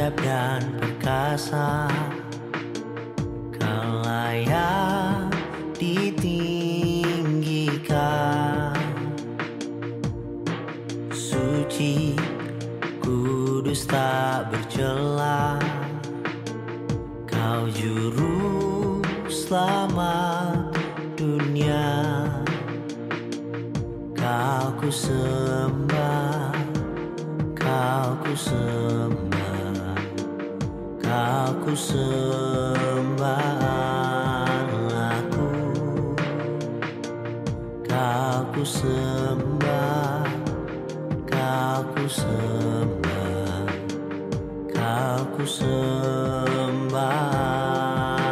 ajaib dan perkasa, Kau layak ditinggikan. Suci, kudus tak bercela, Kau juru selamat dunia. Kau ku sembah, Kau ku sembah, Kau ku sembah Allahku. Kau ku sembah, Kau ku sembah, Kau ku sembah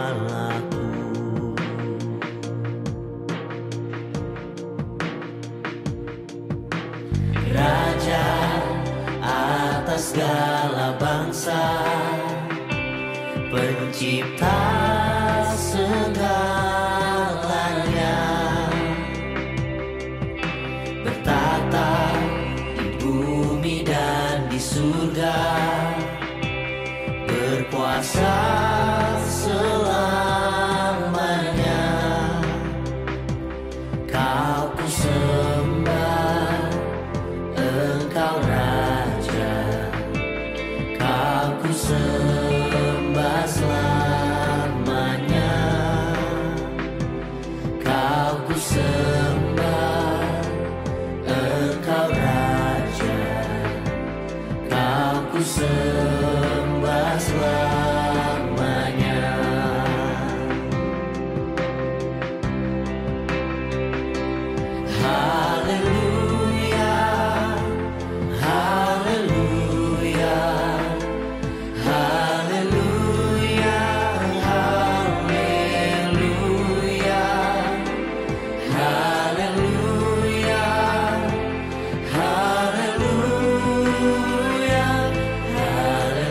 Allahku. Raja atas segala bangsa, Pencipta segalanya, bertata di bumi dan di surga, berkuasa selamanya. Kau ku sembah, Engkau Raja. Kau ku sembah selamanya. Kau ku sembah, Engkau Raja. Kau ku sembah selamanya. Haleluya, haleluya, haleluya, haleluya, haleluya, haleluya, haleluya.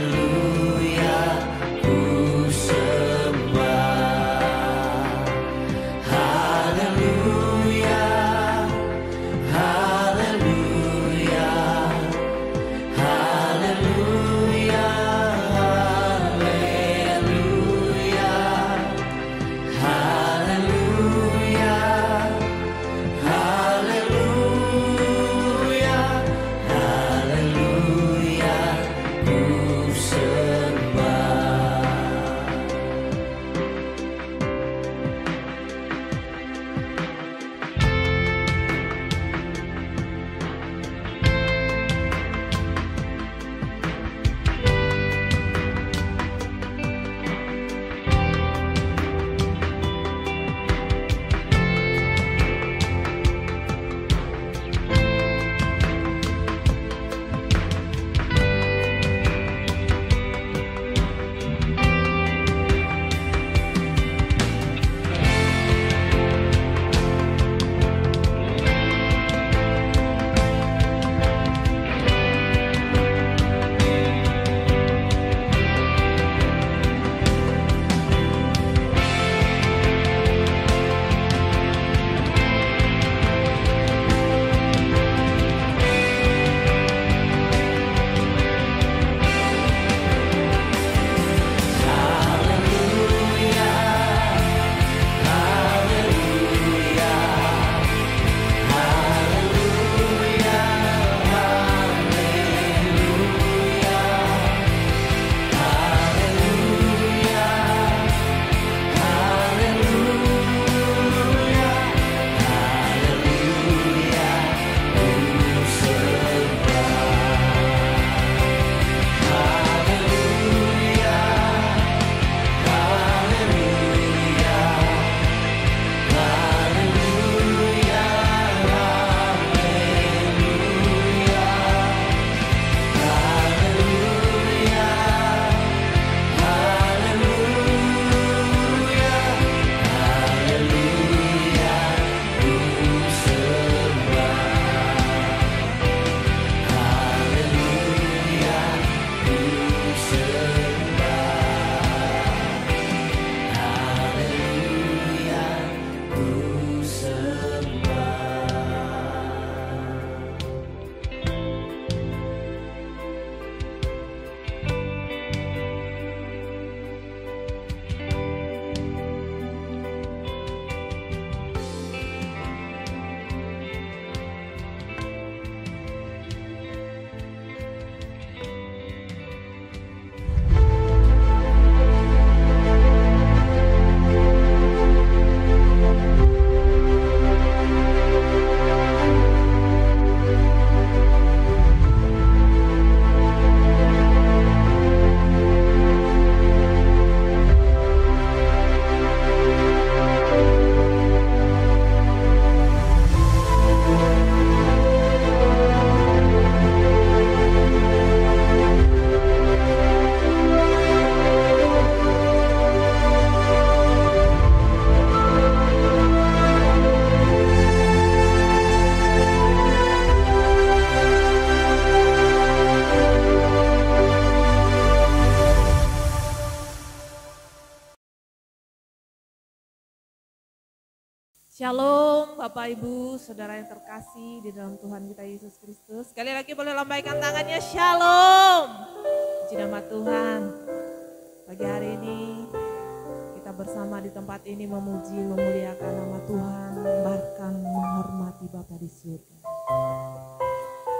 Shalom Bapak Ibu, Saudara yang terkasih di dalam Tuhan kita Yesus Kristus. Sekali lagi boleh lambaikan tangannya, Shalom. Puji nama Tuhan. Pagi hari ini kita bersama di tempat ini memuji, memuliakan nama Tuhan, bahkan menghormati Bapa di surga.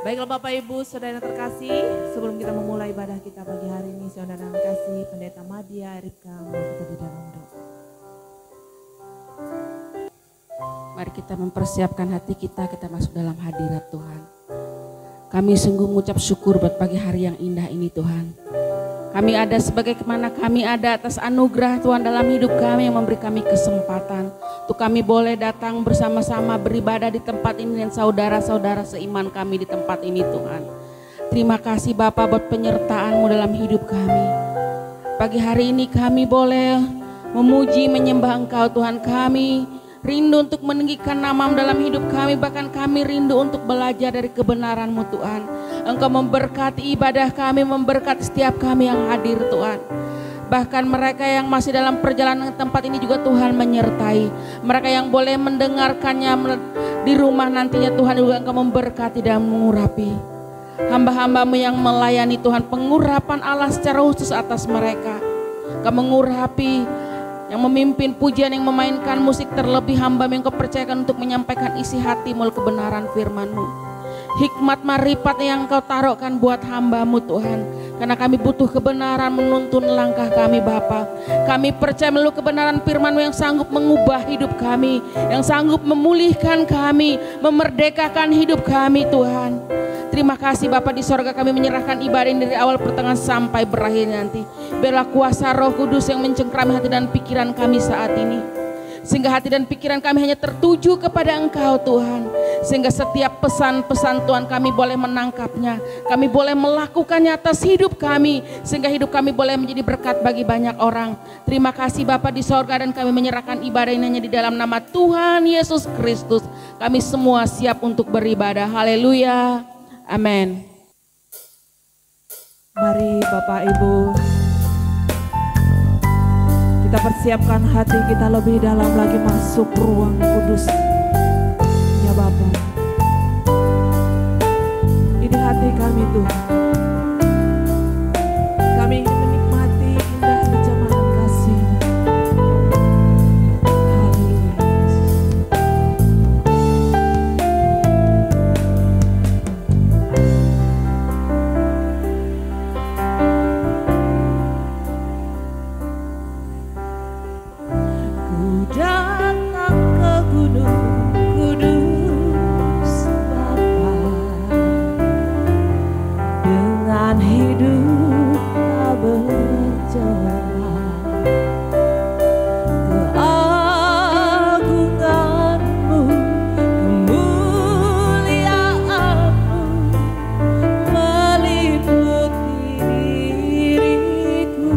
Baiklah Bapak Ibu, Saudara yang terkasih, sebelum kita memulai ibadah kita pagi hari ini, Saudara yang terkasih, Pendeta Madia Erika mau kita di dalam doa. Mari kita mempersiapkan hati kita masuk dalam hadirat Tuhan. Kami sungguh mengucap syukur buat pagi hari yang indah ini Tuhan. Kami ada sebagaimana kami ada atas anugerah Tuhan dalam hidup kami yang memberi kami kesempatan. Untuk kami boleh datang bersama-sama beribadah di tempat ini dan saudara-saudara seiman kami di tempat ini Tuhan. Terima kasih Bapa buat penyertaan-Mu dalam hidup kami. Pagi hari ini kami boleh memuji, menyembah Engkau Tuhan. Kami rindu untuk meninggikan nama-Mu dalam hidup kami, bahkan kami rindu untuk belajar dari kebenaran-Mu Tuhan. Engkau memberkati ibadah kami, memberkati setiap kami yang hadir Tuhan. Bahkan mereka yang masih dalam perjalanan tempat ini juga Tuhan menyertai. Mereka yang boleh mendengarkannya di rumah nantinya Tuhan juga Engkau memberkati dan mengurapi. Hamba-hamba-Mu yang melayani Tuhan, pengurapan Allah secara khusus atas mereka. Engkau mengurapi yang memimpin pujian, yang memainkan musik, terlebih hamba yang Kau percayakan untuk menyampaikan isi hati melalui kebenaran firman-Mu. Hikmat marifat yang Kau taruhkan buat hamba-Mu Tuhan. Karena kami butuh kebenaran menuntun langkah kami Bapa. Kami percaya melalui kebenaran firman-Mu yang sanggup mengubah hidup kami, yang sanggup memulihkan kami, memerdekakan hidup kami Tuhan. Terima kasih Bapa di sorga, kami menyerahkan ibadah ini dari awal pertengahan sampai berakhir nanti. Biarlah kuasa Roh Kudus yang mencengkrami hati dan pikiran kami saat ini. Sehingga hati dan pikiran kami hanya tertuju kepada Engkau Tuhan. Sehingga setiap pesan-pesan Tuhan kami boleh menangkapnya. Kami boleh melakukannya atas hidup kami. Sehingga hidup kami boleh menjadi berkat bagi banyak orang. Terima kasih Bapa di sorga, dan kami menyerahkan ibadah ini hanya di dalam nama Tuhan Yesus Kristus. Kami semua siap untuk beribadah. Haleluya. Amin. Mari Bapak Ibu, kita persiapkan hati kita lebih dalam lagi masuk ruang kudus. Ya Bapak, ini hati kami Tuhan. Kami ingin menikmati indah kejamahan kasih. Haleluya. Ku datang ke Gunung Kudus Bapa, dengan hidup tak bercelah. Keagungan-Mu, kemuliaan-Mu meliputi diriku.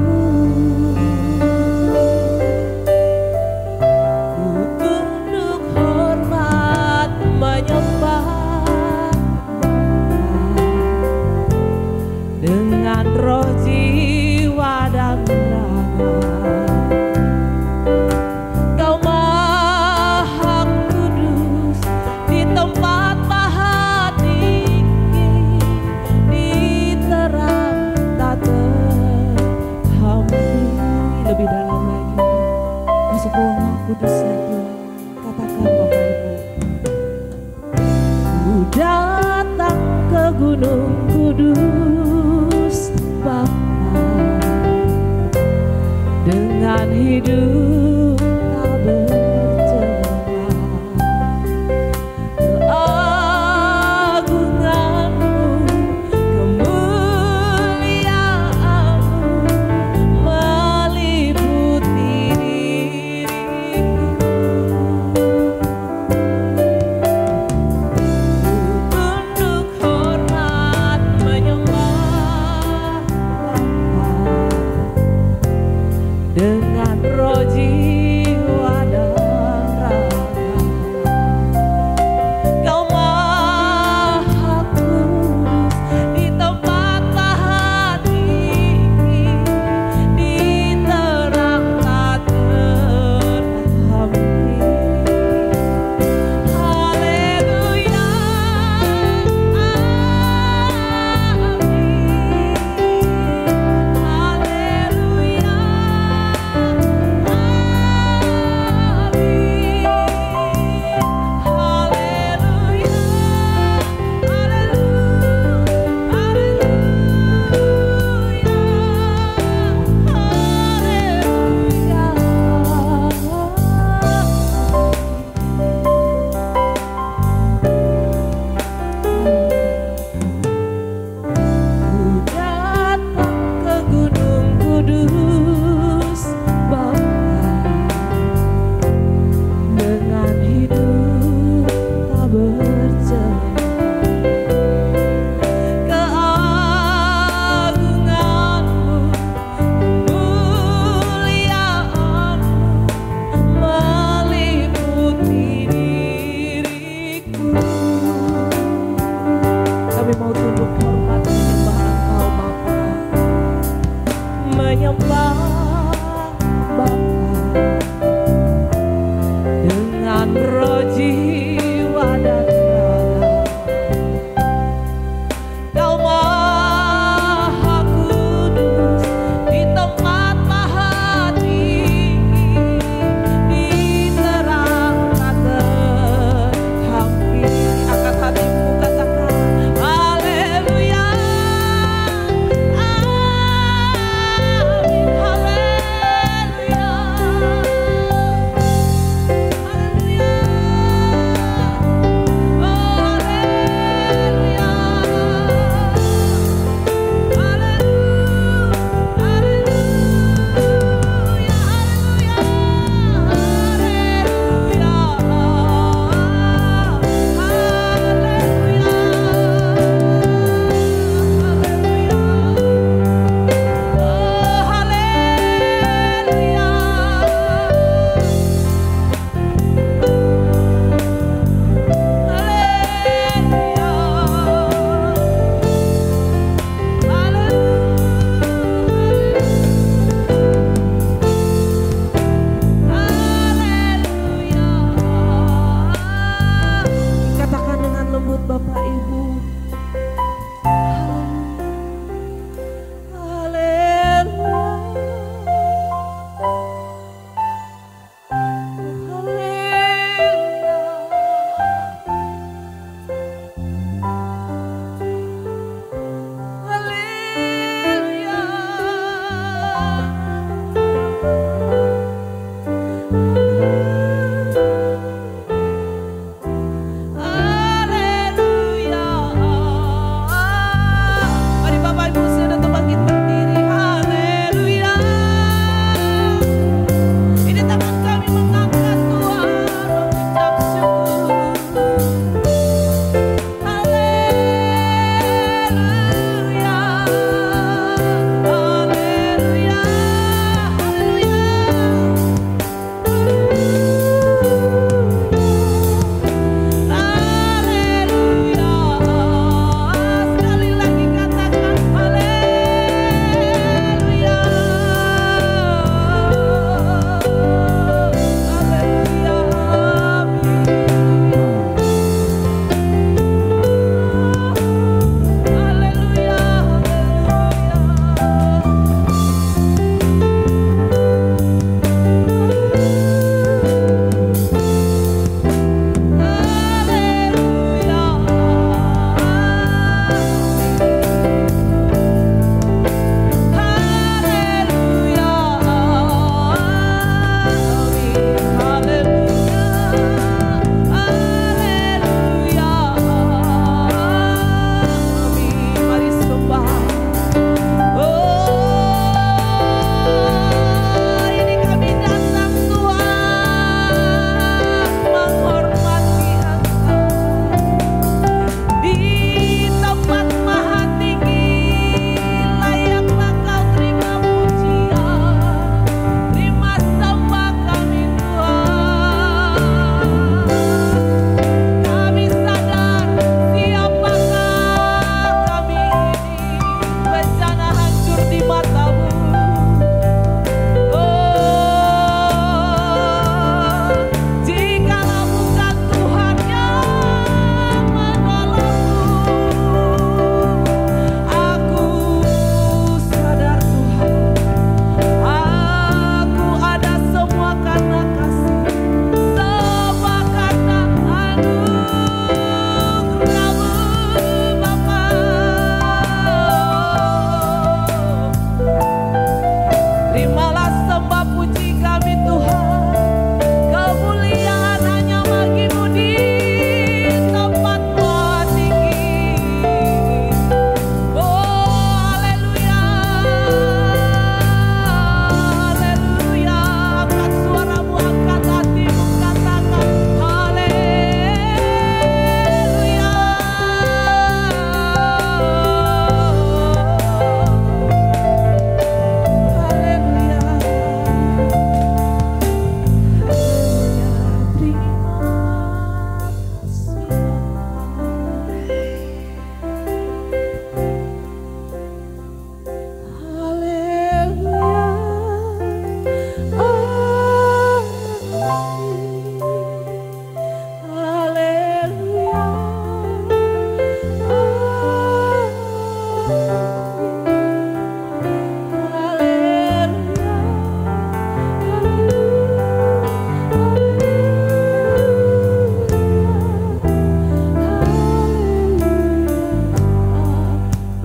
Ku tunduk hormat menyembah dengan roh, jiwa, dan raga. Kau Maha Kudus di tempat maha tinggi, di terang tak terhampi. Lebih dalam lagi masuk ruang kudus ya Tuhan. Katakan Bapak Ibu, ku datang ke Gunung Kudus Bapa, dengan hidup tak bercelah. Keagungan-Mu, kemuliaan-Mu meliputi diriku. Ku tunduk hormat menyembah Bapa, dengan roh, jiwa, dan raga. Kau Maha Kudus di tempat maha tinggi, di terang tak terhampi. menyembah Bapa dengan roh, jiwa dan raga. Kau Maha Kudus di tempat maha tinggi, di terang tak terhampiri. Angkat hatimu, katakan haleluya, amin, haleluya.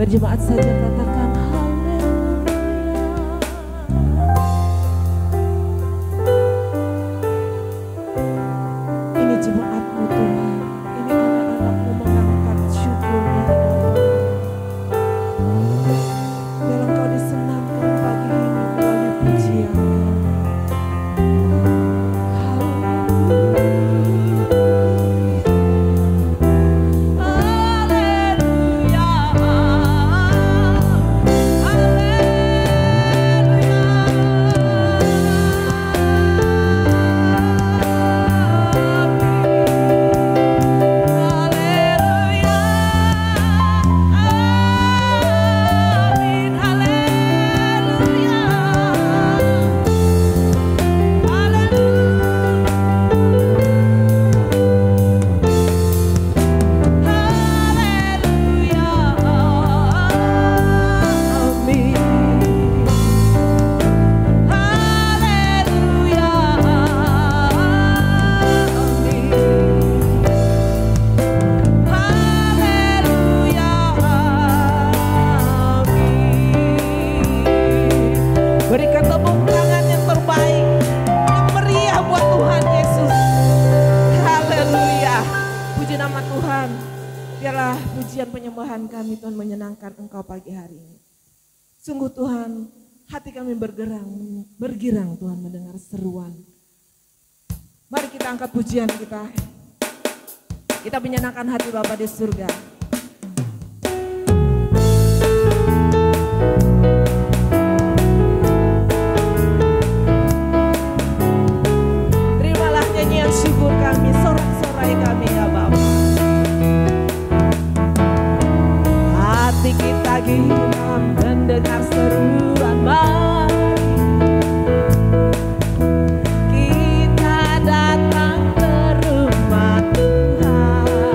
Biar jemaat saja katakan haleluya. Ini jemaat-Mu Tuhan, ini anak-anak-Mu mengangkat syukurnya ya Allah. Biar Engkau disenangkan pagi ini melalui pujian. Berikan tepuk tangan yang terbaik, yang meriah buat Tuhan Yesus. Haleluya. Puji nama Tuhan. Biarlah pujian penyembahan kami Tuhan menyenangkan Engkau pagi hari ini. Sungguh Tuhan, hati kami bergirang Tuhan mendengar seruan. Mari kita angkat pujian kita. Kita menyenangkan hati Bapa di surga. Syukur kami, sorak-sorai kami ya Bapa. Hati kita girang mendengar seruan mari kita datang ke rumah Tuhan.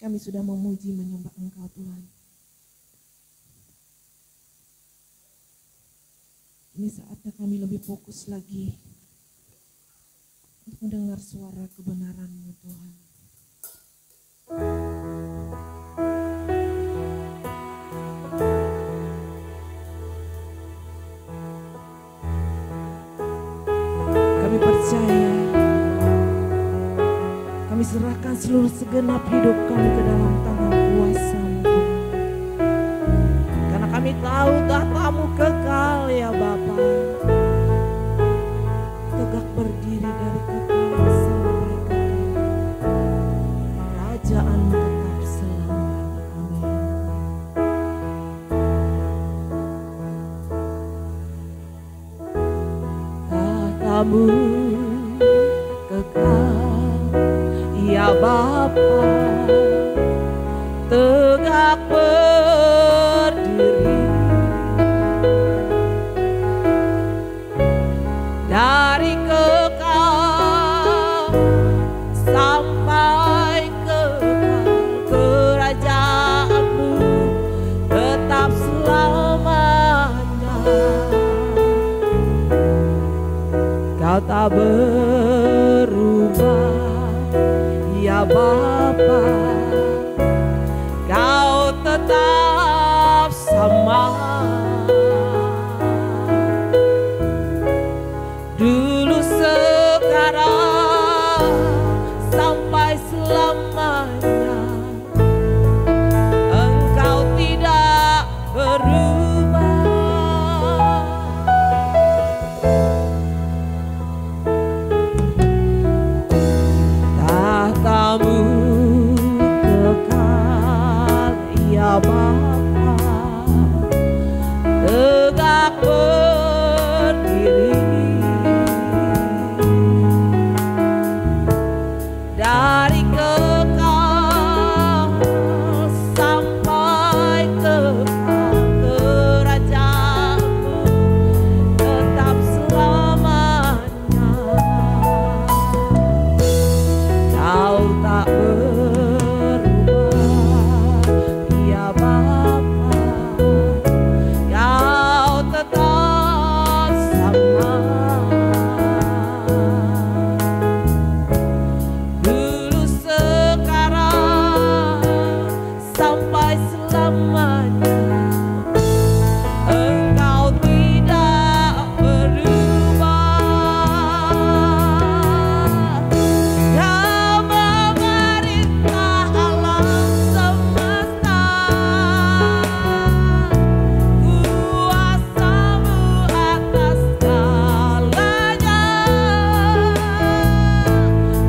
Kami sudah memuji menyembah Engkau Tuhan. Ini saatnya kami lebih fokus lagi untuk mendengar suara kebenaran-Mu Tuhan. Kami percaya, kami serahkan seluruh segenap hidup kami ke dalam tangan kuasa-Mu Tuhan. Karena kami tahu tahta-Mu kekal ya Bapa, tegak berdiri dari kekal sampai kekal. Kerajaan-Mu tetap selamanya. Amin. Tahta-Mu kekal ya Bapa, tegak berdiri dari kekal sampai kekal. Kerajaan-Mu tetap selamanya. Kau tak berubah ya Bapa, Kau tetap sama. Dulu, sekarang, sampai selamanya. Engkau tidak berubah. Tahta-Mu kekal ya Bapa, tegak berdiri dari kekal sampai kekal. Kerajaan-Mu tetap selamanya. Kau tak berubah ya Bapa, Kau tetap sama. Dulu, sekarang, sampai selamanya. Engkau tidak berubah. Kau memerintah alam semesta. Kuasa-Mu atas segalanya.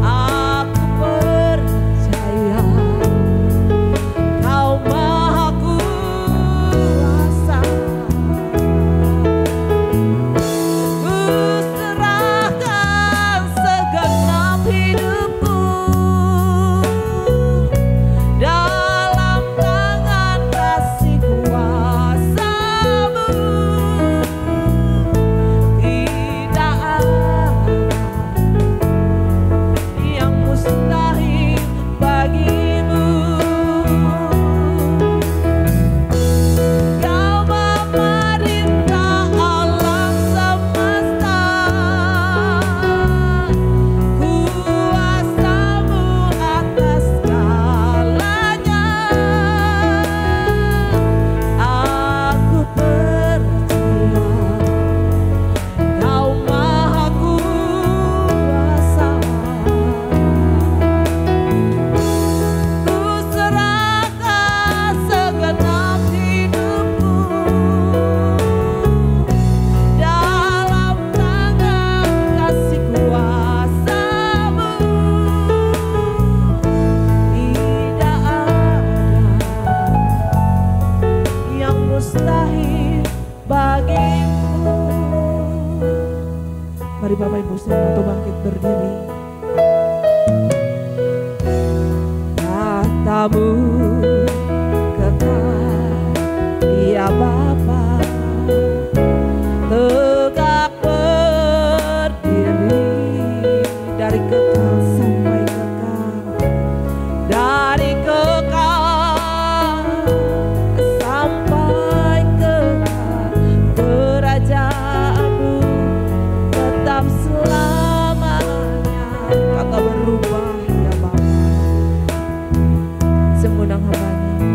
Aku percaya Kau Maha Kuasa. Ku serahkan segenap hidupku dalam tangan kasih kuasa-Mu. Tidak ada yang mustahil bagi-Mu. Kau memerintah alam semesta. Kuasa-Mu atas segalanya. Aku percaya Kau Maha Kuasa. Ku serahkan segenap hidupku dalam tangan kasih kuasa-Mu. Tidak ada yang mustahil bagi-Mu. Mari Bapak Ibu semua bangkit berdiri. Tahta-Mu kekal ya Bapa, tegak berdiri dari kekal sampai kekal. Dari kekal mengundang hamba-Nya.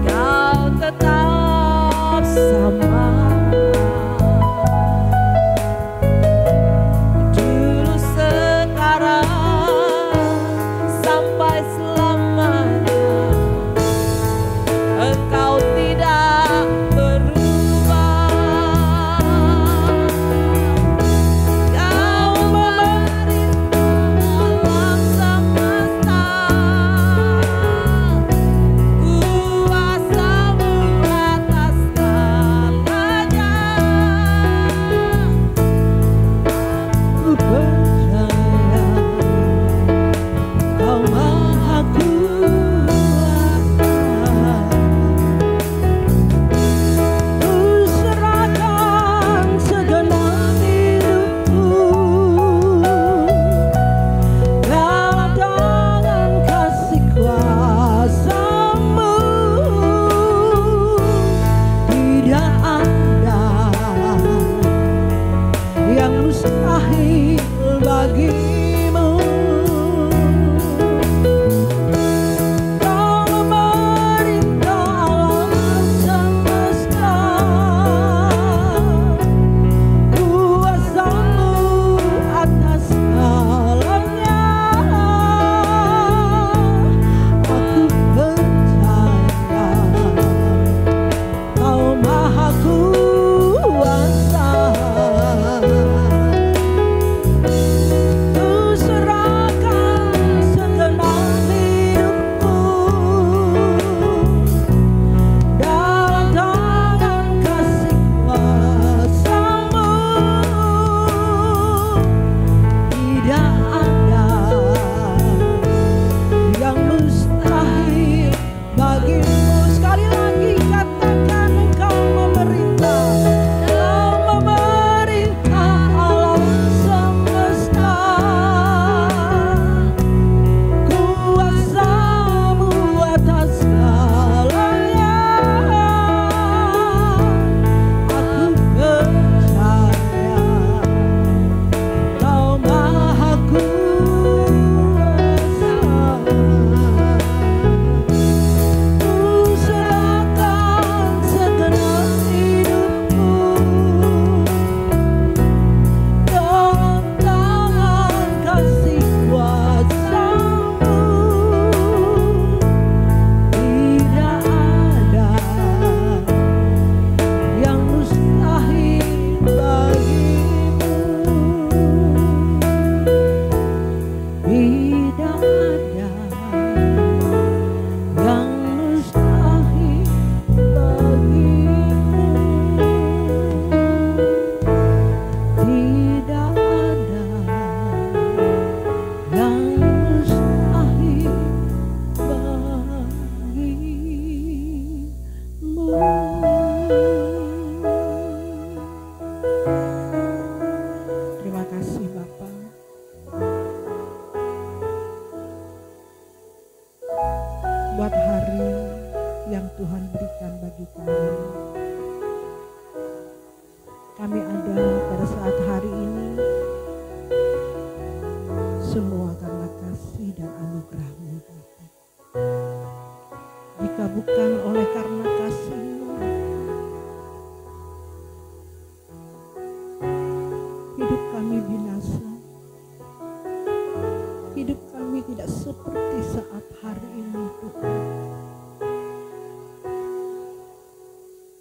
Kau tetap sama, dulu sekarang sampai selamanya. Engkau tidak berubah. Kau memerintah alam semesta. Kuasa-Mu atas segalanya. Ku percaya Kau Maha Kuasa. Ku serahkan segenap hidupku dalam tangan kasih kuasa-Mu. Tidak ada yang mustahil bagimu. Kau memerintah alam semesta. Kuasa-Mu atas segalanya. Aku percaya Kau Maha Kuasa. Ku serahkan segenap hidupku dalam tangan kasih kuasa-Mu. Tidak ada yang mustahil bagimu. Sekali lagi katakan Engkau memerintah. Kau memerintah alam semesta. Kuasa-Mu atas segalanya. Aku percaya Kau Maha Kuasa. Ku serahkan segenap hidupku dalam tangan kasih kuasa-Mu. Tidak ada yang mustahil bagimu. Tidak ada yang mustahil bagimu. Tidak ada yang mustahil bagimu. Terima kasih Bapak. Buat hari yang Tuhan berikan bagi kami. Kami ada pada saat hari ini semua karena kasih dan anugerah-Mu Bapa. Jika bukan oleh karena kasih-Mu, hidup kami binasa. Hidup kami tidak seperti saat hari ini Tuhan.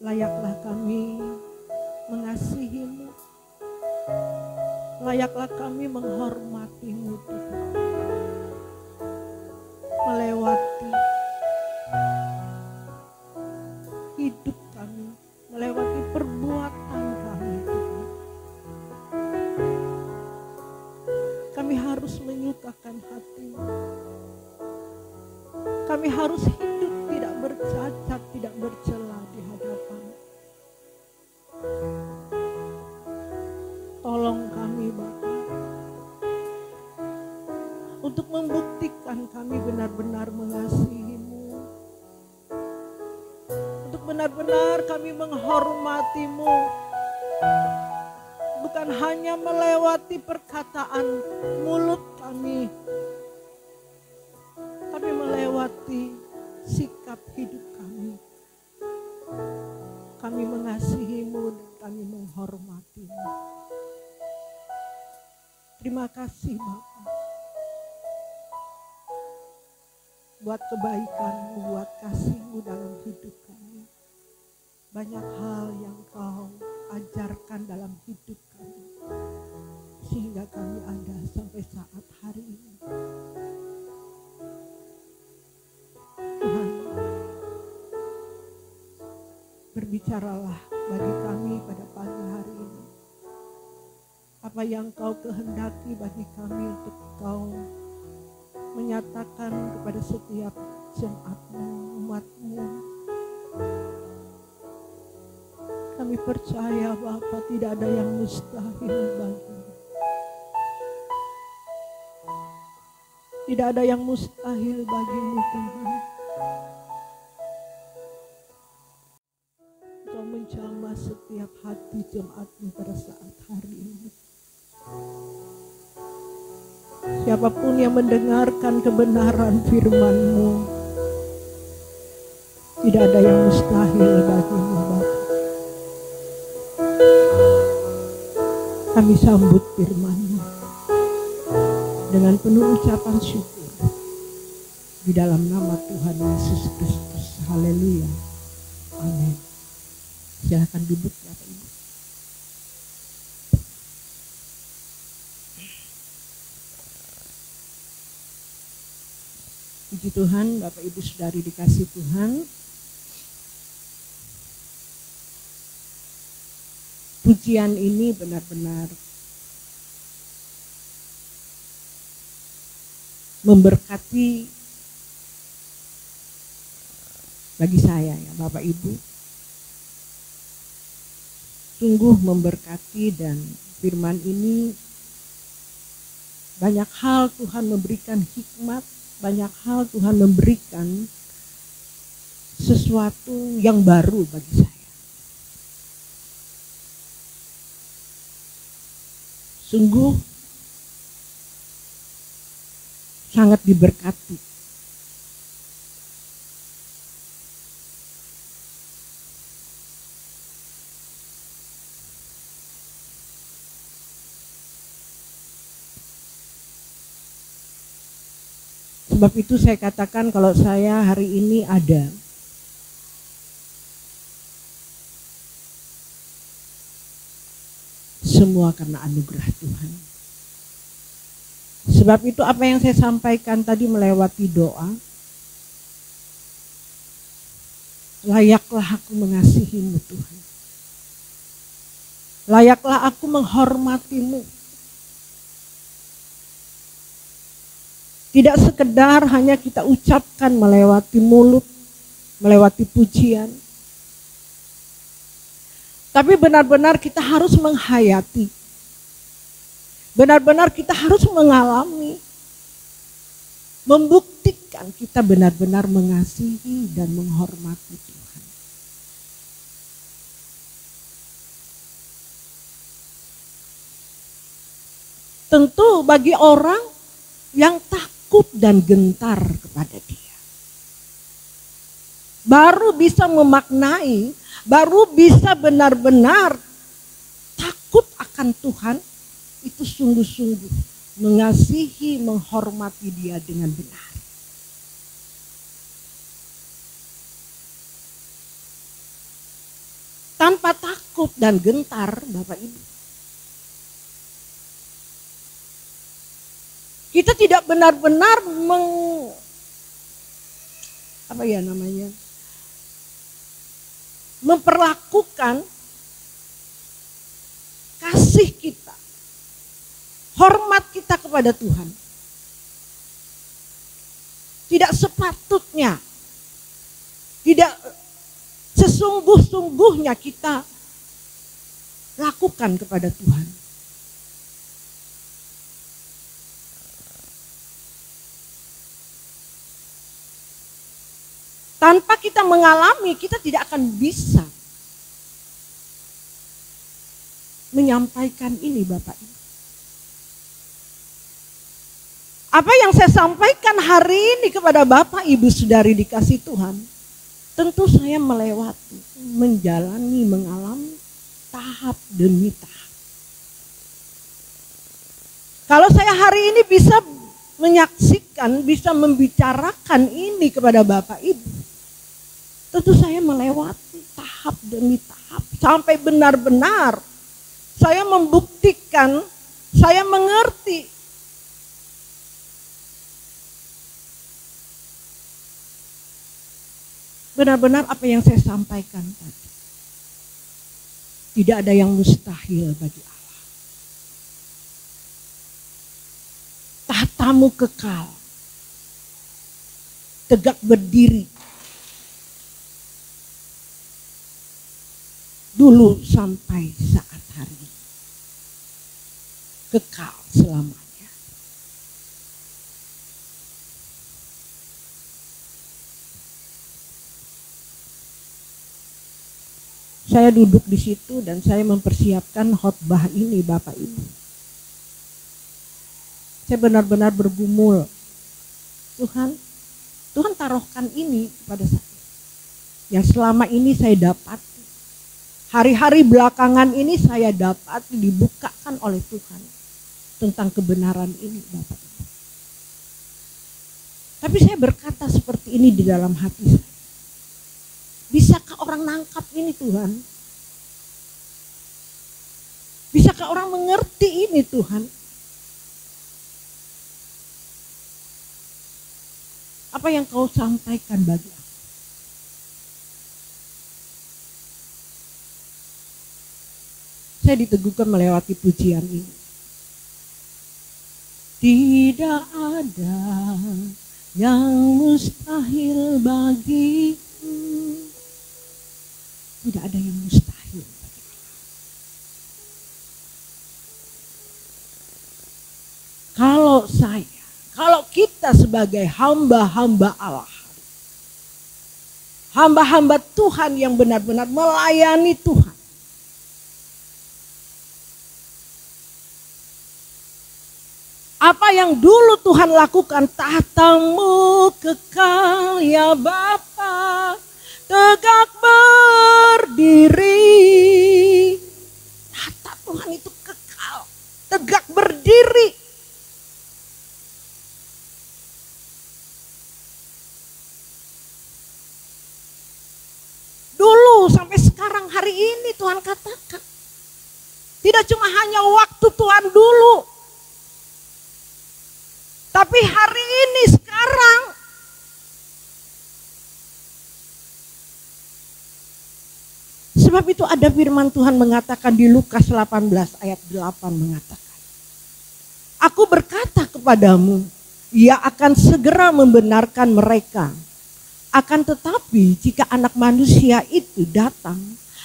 Layaklah kami mengasihi-Mu. Layaklah kami menghormati-Mu Tuhan. Melewati hidup kami, melewati perbuatan kami Tuhan. Kami harus menyukakan hati-Mu. Kami harus hidup tidak bercacat, tidak bercela di hadapan. Tolong kami Bapa untuk membuktikan kami benar-benar mengasihi-Mu. Untuk benar-benar kami menghormati-Mu. Bukan hanya melewati perkataan mulut kami hidup kami. Kami mengasihi-Mu dan kami menghormati-Mu. Terima kasih Bapa, buat kebaikan-Mu, buat kasih-Mu dalam hidup kami. Banyak hal yang Kau ajarkan dalam hidup kami, sehingga kami ada sampai saat hari ini. Tuhan, berbicaralah bagi kami pada pagi hari ini. Apa yang Kau kehendaki bagi kami untuk Kau menyatakan kepada setiap jemaat-Mu, umat-Mu. Kami percaya Bapa, tidak ada yang mustahil bagi-Mu. Tidak ada yang mustahil bagi-Mu Tuhan. Kau menjamah setiap hati jemaat-Mu pada saat hari ini. Siapapun yang mendengarkan kebenaran firman-Mu, tidak ada yang mustahil bagi-Mu Bapa. Kami sambut firman-Mu dengan penuh ucapan syukur di dalam nama Tuhan Yesus Kristus. Haleluya. Amin. Silakan duduk Bapak Ibu. Puji Tuhan, Bapak Ibu Saudari dikasih Tuhan. Pujian ini benar-benar memberkati bagi saya ya Bapak Ibu. Sungguh memberkati, dan firman ini banyak hal Tuhan memberikan hikmat, banyak hal Tuhan memberikan sesuatu yang baru bagi saya. Sungguh sangat diberkati. Sebab itu saya katakan kalau saya hari ini ada semua karena anugerah Tuhan. Sebab itu apa yang saya sampaikan tadi melewati doa, layaklah aku mengasihi-Mu Tuhan. Layaklah aku menghormati-Mu. Tidak sekedar hanya kita ucapkan melewati mulut, melewati pujian. Tapi benar-benar kita harus menghayati. Benar-benar kita harus mengalami. Membuktikan kita benar-benar mengasihi dan menghormati Tuhan. Tentu bagi orang yang takut dan gentar kepada Dia, baru bisa memaknai, baru bisa benar-benar takut akan Tuhan, itu sungguh-sungguh mengasihi, menghormati Dia dengan benar. Tanpa takut dan gentar, Bapak Ibu. Kita tidak benar-benar memperlakukan kasih kita, hormat kita kepada Tuhan. Tidak sepatutnya, tidak sesungguh-sungguhnya kita lakukan kepada Tuhan. Tanpa kita mengalami, kita tidak akan bisa menyampaikan ini Bapak Ibu. Apa yang saya sampaikan hari ini kepada Bapak Ibu Saudari dikasih Tuhan, tentu saya melewati, menjalani, mengalami tahap demi tahap. Kalau saya hari ini bisa menyaksikan, bisa membicarakan ini kepada Bapak Ibu, tentu saya melewati tahap demi tahap sampai benar-benar saya membuktikan, saya mengerti. Benar-benar apa yang saya sampaikan tadi. Tidak ada yang mustahil bagi Allah. Tahtamu kekal, tegak berdiri. Dulu sampai saat hari ini. Kekal selamanya. Saya duduk di situ dan saya mempersiapkan khotbah ini, Bapak Ibu. Saya benar-benar bergumul. Tuhan taruhkan ini kepada saya. Yang selama ini saya dapat. Hari-hari belakangan ini saya dapat dibukakan oleh Tuhan. Tentang kebenaran ini, Bapak Ibu. Tapi saya berkata seperti ini di dalam hati saya. Bisakah orang nangkap ini Tuhan? Bisakah orang mengerti ini Tuhan? Apa yang kau sampaikan bagi aku? Saya diteguhkan melewati pujian ini. Tidak ada yang mustahil bagiku. Tidak ada yang mustahil bagi Allah. Kalau kita sebagai hamba-hamba Allah, hamba-hamba Tuhan yang benar-benar melayani Tuhan, apa yang dulu Tuhan lakukan, tahtamu kekal ya Bapa, tegak berdiri. Tahta Tuhan itu kekal, tegak berdiri. Dulu sampai sekarang hari ini Tuhan katakan. Tidak cuma hanya waktu Tuhan dulu. Tapi hari ini sekarang. Sebab itu ada firman Tuhan mengatakan di Lukas 18 ayat 8 mengatakan. Aku berkata kepadamu, ia akan segera membenarkan mereka. Akan tetapi jika anak manusia itu datang,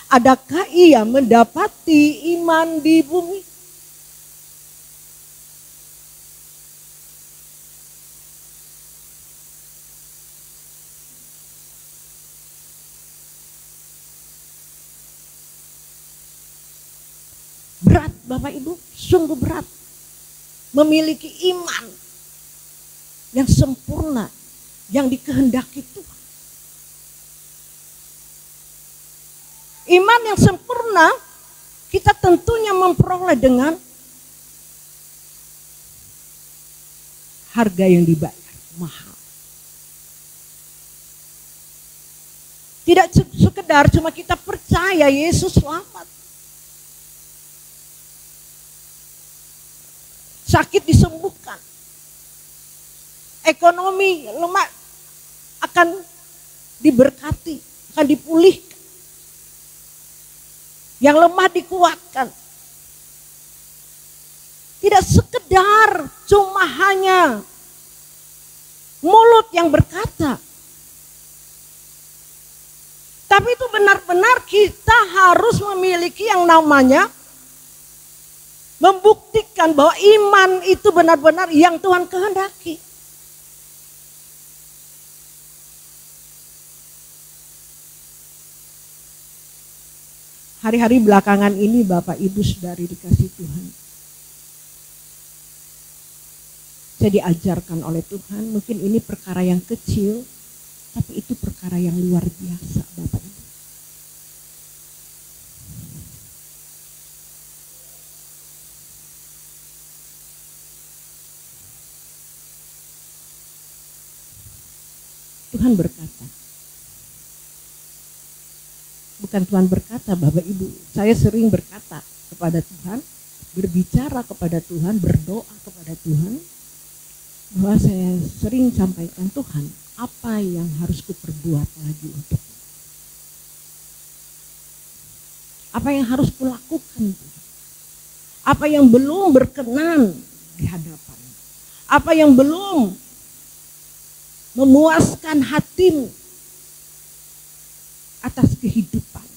adakah ia mendapati iman di bumi? Berat Bapak Ibu, sungguh berat. Memiliki iman yang sempurna, yang dikehendaki Tuhan. Iman yang sempurna kita tentunya memperoleh dengan harga yang dibayar, mahal. Tidak sekedar cuma kita percaya Yesus selamat. Sakit disembuhkan. Ekonomi lemah akan diberkati, akan dipulihkan. Yang lemah dikuatkan. Tidak sekedar cuma hanya mulut yang berkata. Tapi itu benar-benar kita harus memiliki yang namanya membuktikan bahwa iman itu benar-benar yang Tuhan kehendaki. Hari-hari belakangan ini Bapak Ibu Saudari dikasih Tuhan. Saya diajarkan oleh Tuhan, mungkin ini perkara yang kecil, Tapi itu perkara yang luar biasa Bapak Ibu. Tuhan berkata. Bukan Tuhan berkata Bapak Ibu. Saya sering berkata kepada Tuhan. Berbicara kepada Tuhan. Berdoa kepada Tuhan. Bahwa saya sering sampaikan Tuhan. Apa yang harus kuperbuat lagi untuk. Apa yang harus kulakukan. Apa yang belum berkenan di hadapan. Apa yang belum memuaskan hatimu atas kehidupan.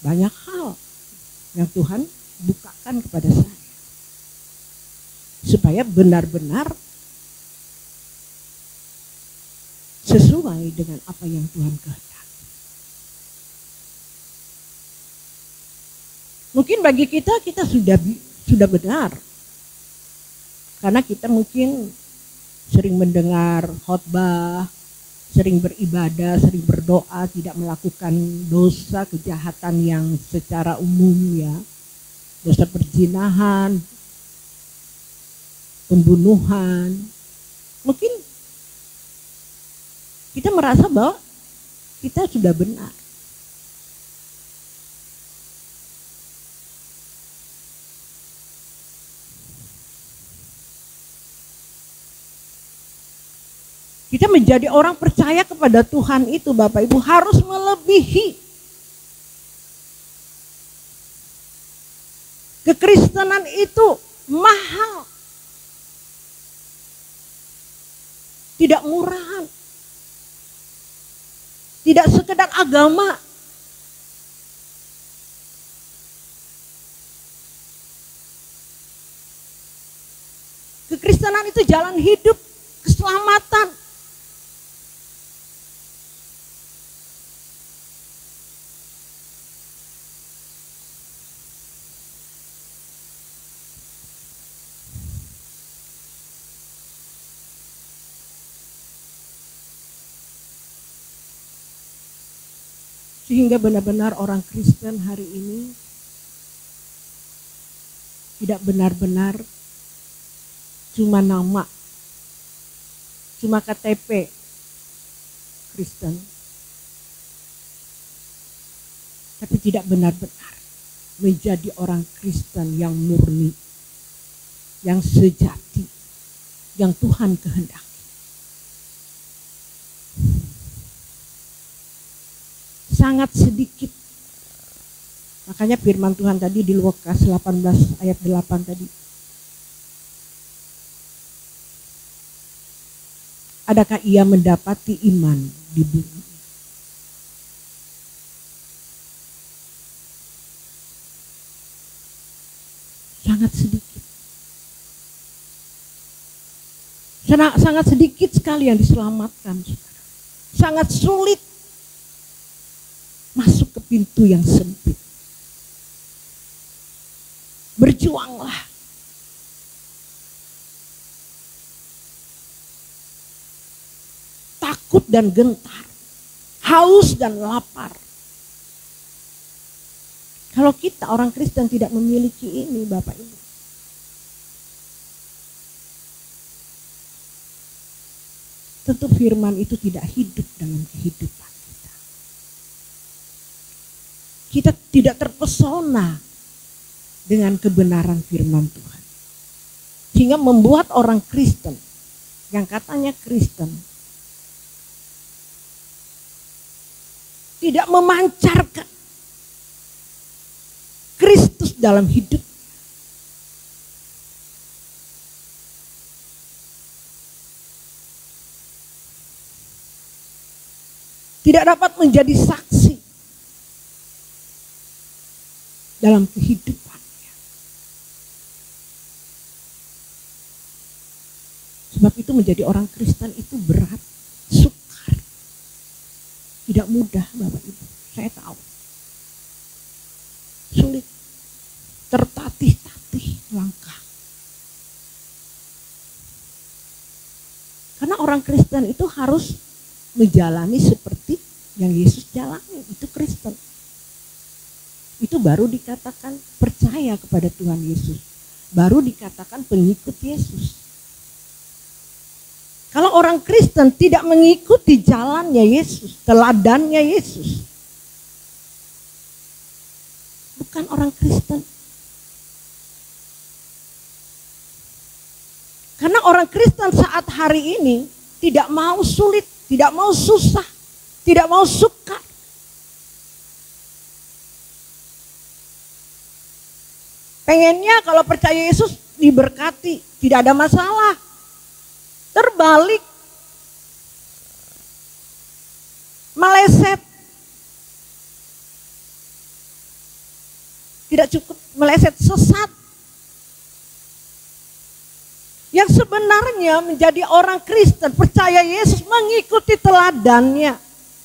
Banyak hal yang Tuhan bukakan kepada saya. Supaya benar-benar sesuai dengan apa yang Tuhan kehendaki. Mungkin bagi kita sudah benar. Karena kita mungkin sering mendengar khotbah, sering beribadah, sering berdoa, tidak melakukan dosa kejahatan yang secara umum ya. Dosa perzinahan, pembunuhan. Mungkin kita merasa bahwa kita sudah benar. Kita menjadi orang percaya kepada Tuhan itu Bapak Ibu harus melebihi. Kekristenan itu mahal. Tidak murahan. Tidak sekedar agama. Kekristenan itu jalan hidup, keselamatan. Sehingga benar-benar orang Kristen hari ini tidak benar-benar cuma nama, cuma KTP Kristen. Tapi tidak benar-benar menjadi orang Kristen yang murni, yang sejati, yang Tuhan kehendaki. Sangat sedikit. Makanya firman Tuhan tadi di Lukas 18 ayat 8 tadi. Adakah ia mendapati iman di bumi? Sangat sedikit. Sangat sedikit sekali yang diselamatkan. Sangat sulit masuk ke pintu yang sempit. Berjuanglah. Takut dan gentar. Haus dan lapar. Kalau kita orang Kristen tidak memiliki ini Bapak Ibu. Tentu firman itu tidak hidup dalam kehidupan. Kita tidak terpesona dengan kebenaran firman Tuhan. Sehingga membuat orang Kristen yang katanya Kristen tidak memancarkan Kristus dalam hidup. Tidak dapat menjadi saksi dalam kehidupannya. Sebab itu menjadi orang Kristen itu berat, sukar. Tidak mudah Bapak Ibu, saya tahu. Sulit, tertatih-tatih langkah. orang Kristen itu harus menjalani seperti yang Yesus jalani. Itu Kristen. Itu baru dikatakan percaya kepada Tuhan Yesus. Baru dikatakan pengikut Yesus. Kalau orang Kristen tidak mengikuti jalannya Yesus, teladannya Yesus, bukan orang Kristen. Karena orang Kristen saat hari ini tidak mau sulit, tidak mau susah, tidak mau sukar. Pengennya kalau percaya Yesus diberkati, tidak ada masalah. Terbalik, meleset. Tidak cukup meleset, sesat. Yang sebenarnya menjadi orang Kristen, percaya Yesus, mengikuti teladannya,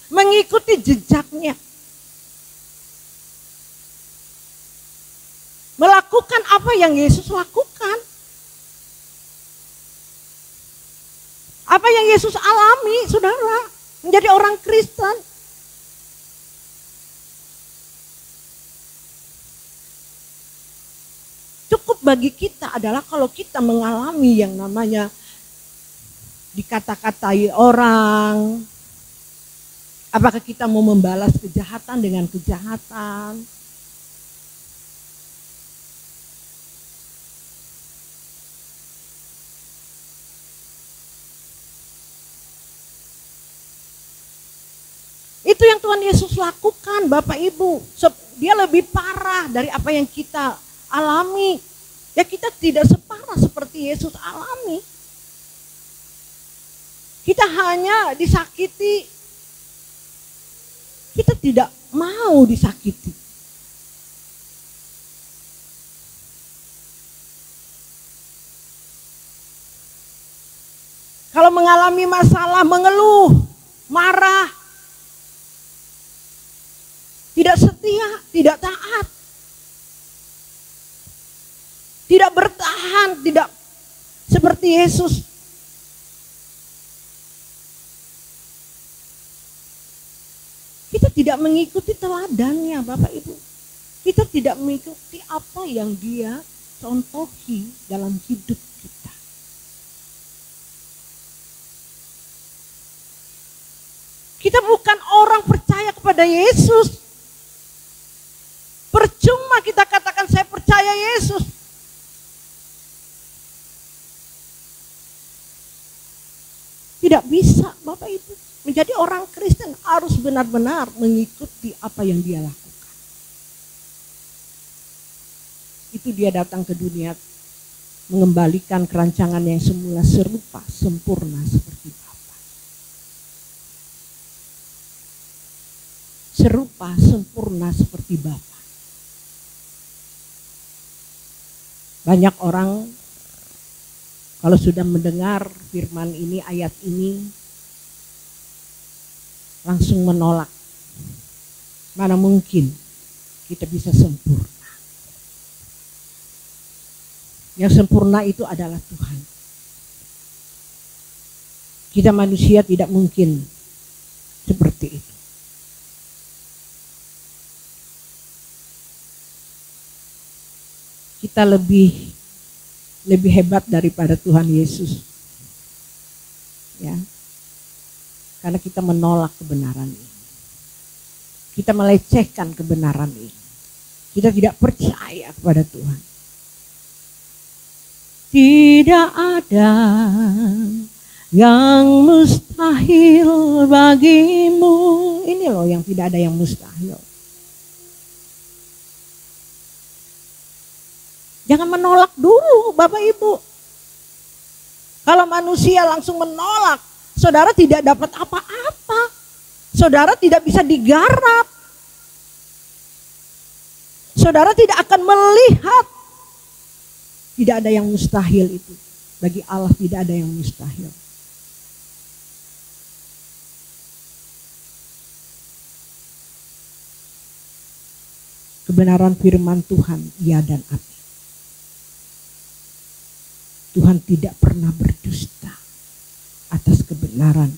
mengikuti jejaknya. Melakukan apa yang Yesus lakukan. Apa yang Yesus alami, saudara, menjadi orang Kristen. Cukup bagi kita adalah kalau kita mengalami yang namanya dikata-katai orang. Apakah kita mau membalas kejahatan dengan kejahatan? Itu yang Tuhan Yesus lakukan, Bapak Ibu. Dia lebih parah dari apa yang kita alami. Ya, kita tidak separah seperti Yesus alami. Kita hanya disakiti. Kita tidak mau disakiti. Kalau mengalami masalah, mengeluh, marah, tidak setia, tidak taat, tidak bertahan, tidak seperti Yesus. Kita tidak mengikuti teladannya, Bapak Ibu. Kita tidak mengikuti apa yang Dia contohi dalam hidup kita. Kita bukan orang percaya kepada Yesus. Percuma kita katakan saya percaya Yesus. Tidak bisa, Bapak Ibu. Menjadi orang Kristen harus benar-benar mengikuti apa yang Dia lakukan. Itu Dia datang ke dunia mengembalikan kerancangan yang semula serupa, sempurna seperti Bapa. Serupa, sempurna seperti Bapa. Banyak orang kalau sudah mendengar firman ini, ayat ini, langsung menolak. Mana mungkin kita bisa sempurna. Yang sempurna itu adalah Tuhan. Kita manusia tidak mungkin seperti itu. Kita lebih hebat daripada Tuhan Yesus. Ya. Karena kita menolak kebenaran ini. Kita melecehkan kebenaran ini. Kita tidak percaya kepada Tuhan. Tidak ada yang mustahil bagimu. Ini loh yang tidak ada yang mustahil. Jangan menolak dulu, Bapak Ibu. Kalau manusia langsung menolak, saudara tidak dapat apa-apa. Saudara tidak bisa digarap. Saudara tidak akan melihat. Tidak ada yang mustahil itu. Bagi Allah tidak ada yang mustahil. Kebenaran firman Tuhan, ya dan amin. Tuhan tidak pernah berdusta atas kebenaran. kebenaran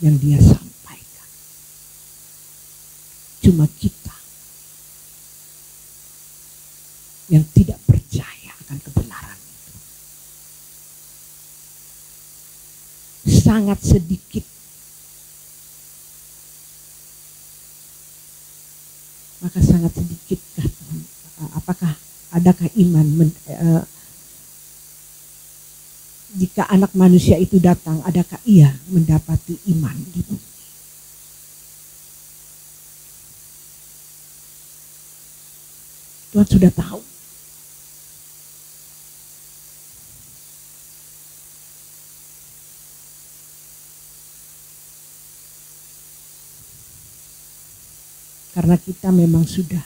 yang dia sampaikan. Cuma kita yang tidak percaya akan kebenaran itu. Sangat sedikit. Maka sangat sedikitkah Tuhan? Apakah adakah iman jika anak manusia itu datang, adakah ia mendapati iman di bumi? Tuhan sudah tahu. Karena kita memang sudah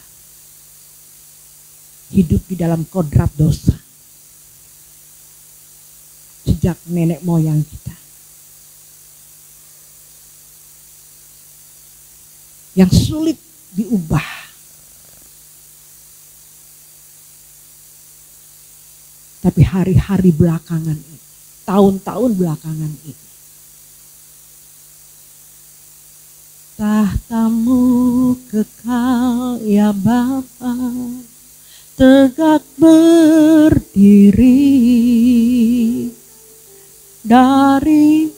hidup di dalam kodrat dosa. Sejak nenek moyang kita. Yang sulit diubah. Tapi hari-hari belakangan ini, tahun-tahun belakangan ini, tahtamu kekal ya Bapa, tegak berdiri dari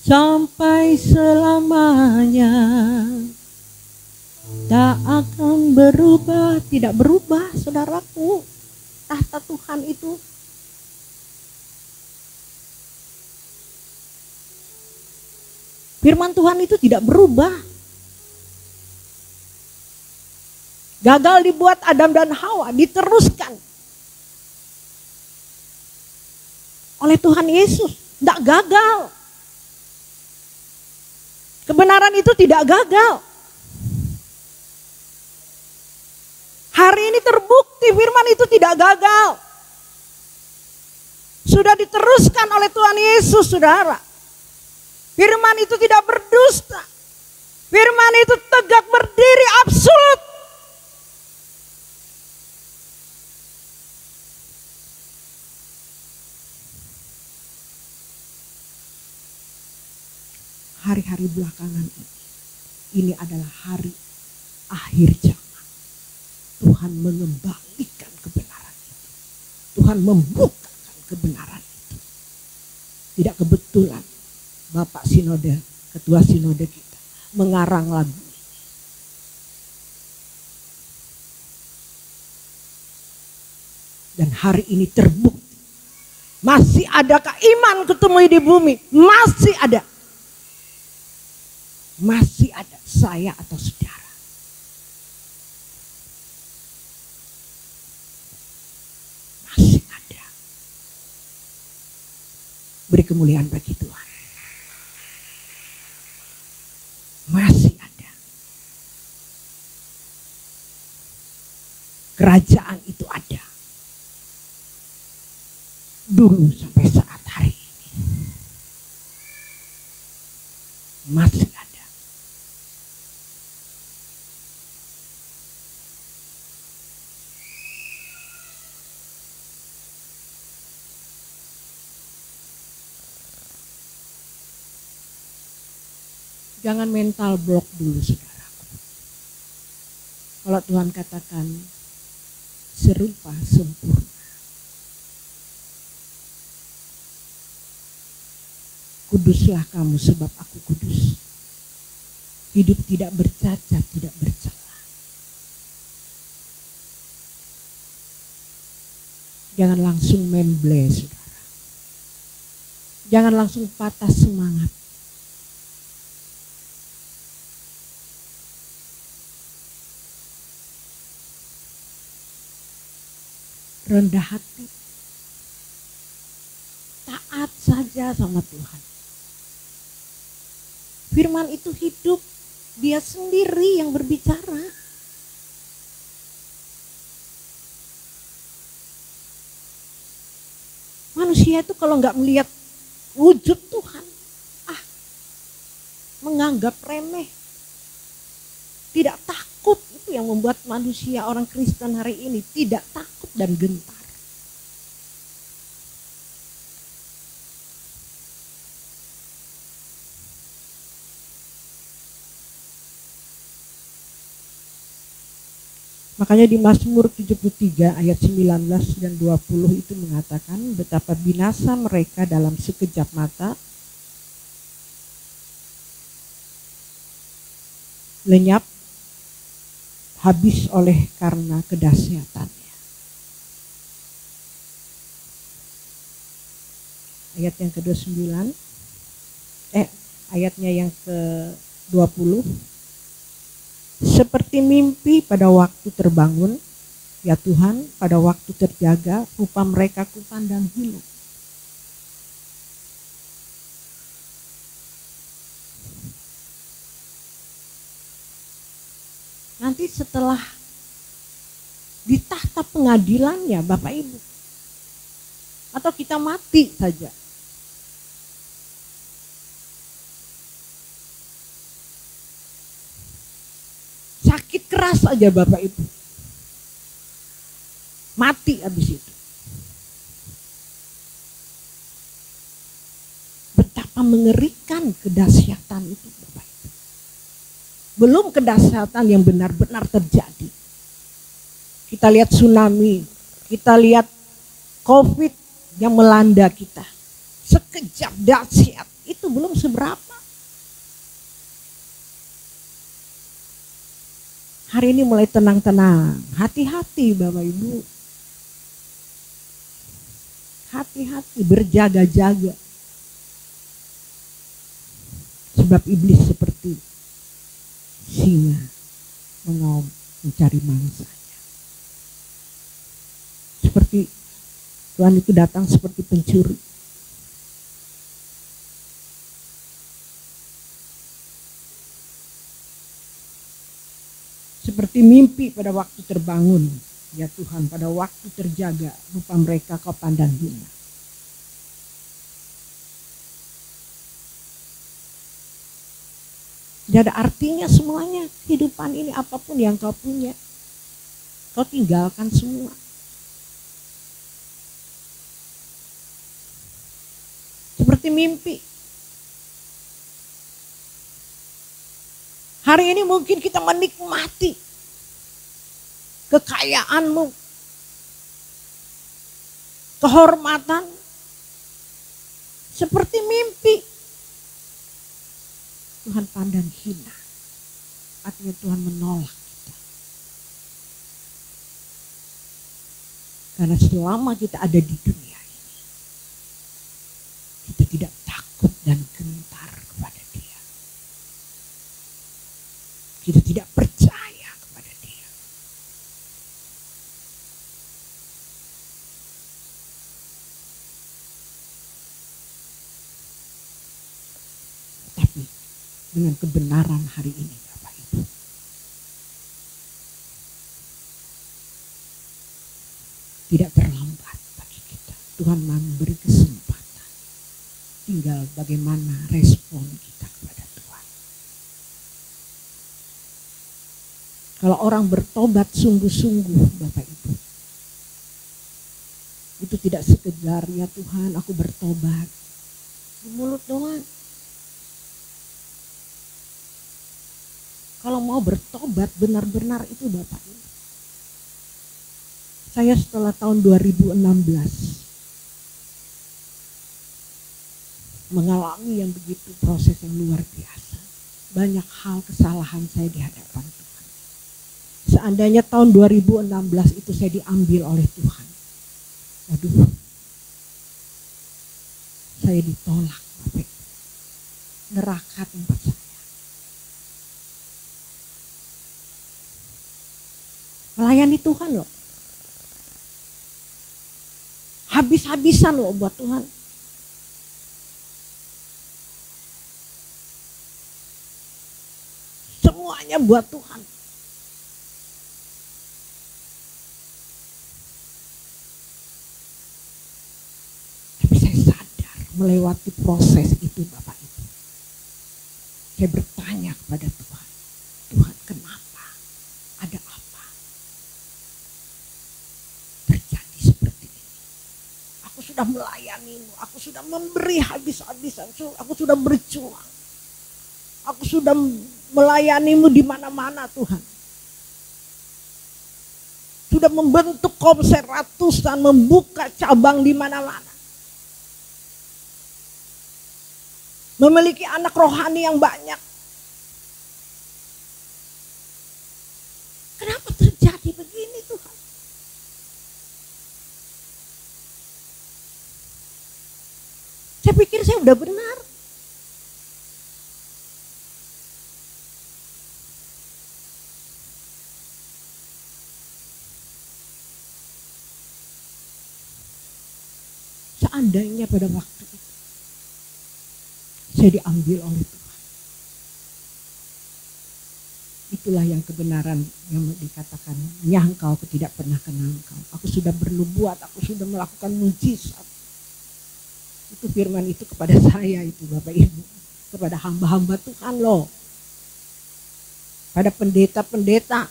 sampai selamanya, tak akan berubah. Tidak berubah saudaraku, tahta Tuhan itu. Firman Tuhan itu tidak berubah. Gagal dibuat Adam dan Hawa, diteruskan oleh Tuhan Yesus. Tidak gagal. Kebenaran itu tidak gagal. Hari ini terbukti firman itu tidak gagal. Sudah diteruskan oleh Tuhan Yesus, saudara. Firman itu tidak berdusta. Firman itu tegak berdiri absolut. Hari-hari belakangan ini adalah hari akhir zaman. Tuhan mengembalikan kebenaran itu. Tuhan membukakan kebenaran itu. Tidak kebetulan Bapak Sinode, Ketua Sinode kita mengarang lagu. Dan hari ini terbukti. Masih adakah iman ketemui di bumi? Masih ada. Masih ada saya atau saudara. Masih ada. Beri kemuliaan bagi Tuhan. Masih ada. Kerajaan itu ada. Dulu sampai saat hari ini. Masih ada. Jangan mental block dulu saudara. Kalau Tuhan katakan serupa sempurna. Kuduslah kamu sebab aku kudus. Hidup tidak bercacat, tidak bercela. Jangan langsung memble saudara. Jangan langsung patah semangat. Rendah hati, taat saja sama Tuhan. Firman itu hidup, dia sendiri yang berbicara. Manusia itu kalau nggak melihat wujud Tuhan, menganggap remeh, tidak takut. Itu yang membuat manusia orang Kristen hari ini tidak takut dan gentar. Makanya di Mazmur 73 ayat 19 dan 20 itu mengatakan betapa binasa mereka dalam sekejap mata, lenyap, habis oleh karena kedahsyatannya. Ayat yang ke-29, ayatnya yang ke-20. Seperti mimpi pada waktu terbangun, ya Tuhan, pada waktu terjaga, rupa mereka kupandang hilang. Nanti setelah di tahta pengadilannya Bapak Ibu, atau kita mati saja, sakit keras aja Bapak Ibu, mati habis itu. Betapa mengerikan kedahsyatan itu Bapak Ibu. Belum kedahsyatan yang benar-benar terjadi. Kita lihat tsunami, kita lihat COVID yang melanda kita. Sekejap dahsyat, itu belum seberapa. Hari ini mulai tenang-tenang, hati-hati Bapak Ibu. Hati-hati, berjaga-jaga. Sebab iblis seperti singa mengaum mencari mangsanya. Seperti Tuhan itu datang seperti pencuri. Seperti mimpi pada waktu terbangun, ya Tuhan, pada waktu terjaga, rupa mereka kau pandang hina. Tidak ada artinya semuanya, kehidupan ini apapun yang kau punya, kau tinggalkan semua. Seperti mimpi. Hari ini mungkin kita menikmati kekayaanmu, kehormatan, seperti mimpi. Tuhan pandang hina, artinya Tuhan menolak kita. Karena selama kita ada di dunia ini, kita tidak takut dan gentar kepada Dia. Kita tidak percaya kepada Dia. Tapi dengan kebenaran hari ini Bapak Ibu, tidak terlambat bagi kita. Tuhan memberi kesempatan. Tinggal bagaimana respon kita kepada Tuhan. Kalau orang bertobat sungguh-sungguh Bapak Ibu, itu tidak sekedar ya Tuhan aku bertobat di mulut doang. Kalau mau bertobat benar-benar itu Bapak Ibu. Saya setelah tahun 2016 mengalami yang begitu proses yang luar biasa. Banyak hal kesalahan saya di hadapan Tuhan. Seandainya tahun 2016 itu saya diambil oleh Tuhan. Aduh, saya ditolak Bapak Ibu. Neraka tempat saya. Melayani Tuhan loh. Habis-habisan loh buat Tuhan. Semuanya buat Tuhan. Tapi saya sadar melewati proses itu Bapak Ibu. Saya bertanya kepada Tuhan. Tuhan kenapa? Ada apa? Sudah melayanimu, aku sudah memberi habis-habisan, aku sudah berjuang, aku sudah melayanimu di mana-mana Tuhan. bisa membentuk komsel ratusan, membuka cabang di mana-mana. Memiliki anak rohani yang banyak. Kenapa terjadi begini Tuhan? Saya pikir saya udah benar. Seandainya pada waktu itu saya diambil oleh Tuhan. Itulah yang kebenaran yang dikatakan, nyangkau aku tidak pernah kenal engkau. Aku sudah bernubuat, aku sudah melakukan mujizat. Itu firman itu kepada saya itu Bapak Ibu. Kepada hamba-hamba Tuhan loh. Pada pendeta-pendeta.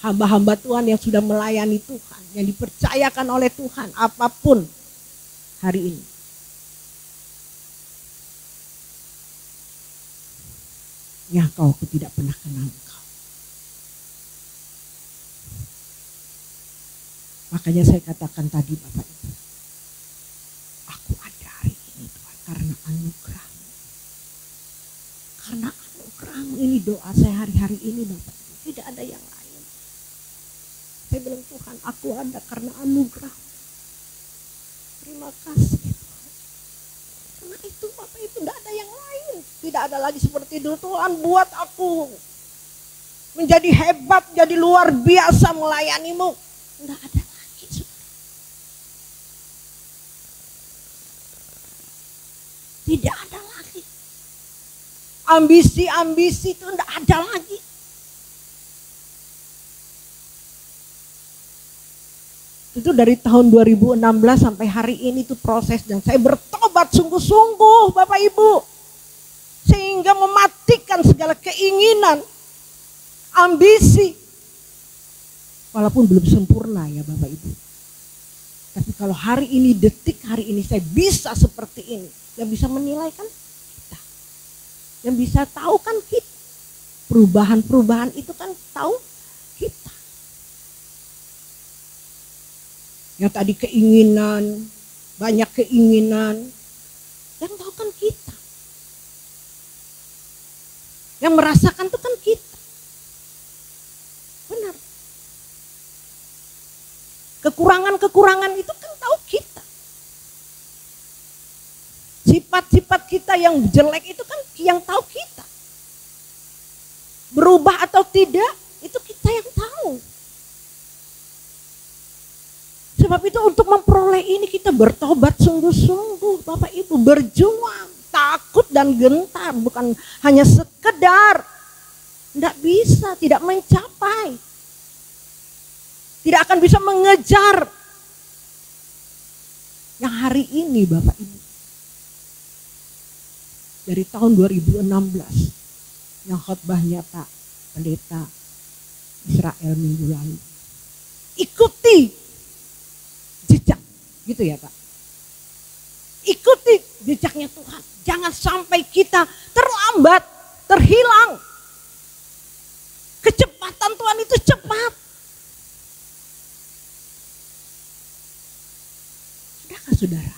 Hamba-hamba Tuhan yang sudah melayani Tuhan. Yang dipercayakan oleh Tuhan apapun hari ini. Nyangkau aku tidak pernah kenal engkau. Makanya saya katakan tadi Bapak Ibu. Aku ada hari ini Tuhan karena anugerah-Mu. Karena anugerah-Mu ini doa saya hari-hari ini Bapak Ibu. Tidak ada yang lain. Saya bilang Tuhan aku ada karena anugerah-Mu. Terima kasih Tuhan. Karena itu Bapak Ibu tidak ada yang lain. Tidak ada lagi seperti dulu. Tuhan buat aku menjadi hebat, jadi luar biasa melayani-Mu. Tidak ada lagi. Tidak ada lagi. Ambisi-ambisi itu tidak ada lagi. Itu dari tahun 2016 sampai hari ini itu proses. Dan saya bertobat sungguh-sungguh Bapak Ibu. Sehingga mematikan segala keinginan, ambisi. Walaupun belum sempurna ya Bapak Ibu. Tapi kalau hari ini, detik hari ini saya bisa seperti ini. Yang bisa menilai kan kita. Yang bisa tahu kan kita. Perubahan-perubahan itu kan tahu kita. Yang tadi keinginan, banyak keinginan. Yang tahu kan kita. Yang merasakan itu kan kita. Benar. Kekurangan-kekurangan itu kan tahu kita. Sifat-sifat kita yang jelek itu kan yang tahu kita. Berubah atau tidak, itu kita yang tahu. Sebab itu untuk memperoleh ini kita bertobat sungguh-sungguh Bapak Ibu. Berjuang, takut dan gentar. Bukan hanya sekedar. Tidak bisa, tidak mencapai. Tidak akan bisa mengejar. Yang hari ini Bapak Ibu. Dari tahun 2016 yang khotbahnya Pak Pendeta Israel minggu lalu. Ikuti jejak, gitu ya Pak. Ikuti jejaknya Tuhan. Jangan sampai kita terlambat, terhilang. Kecepatan Tuhan itu cepat. Sudahkah saudara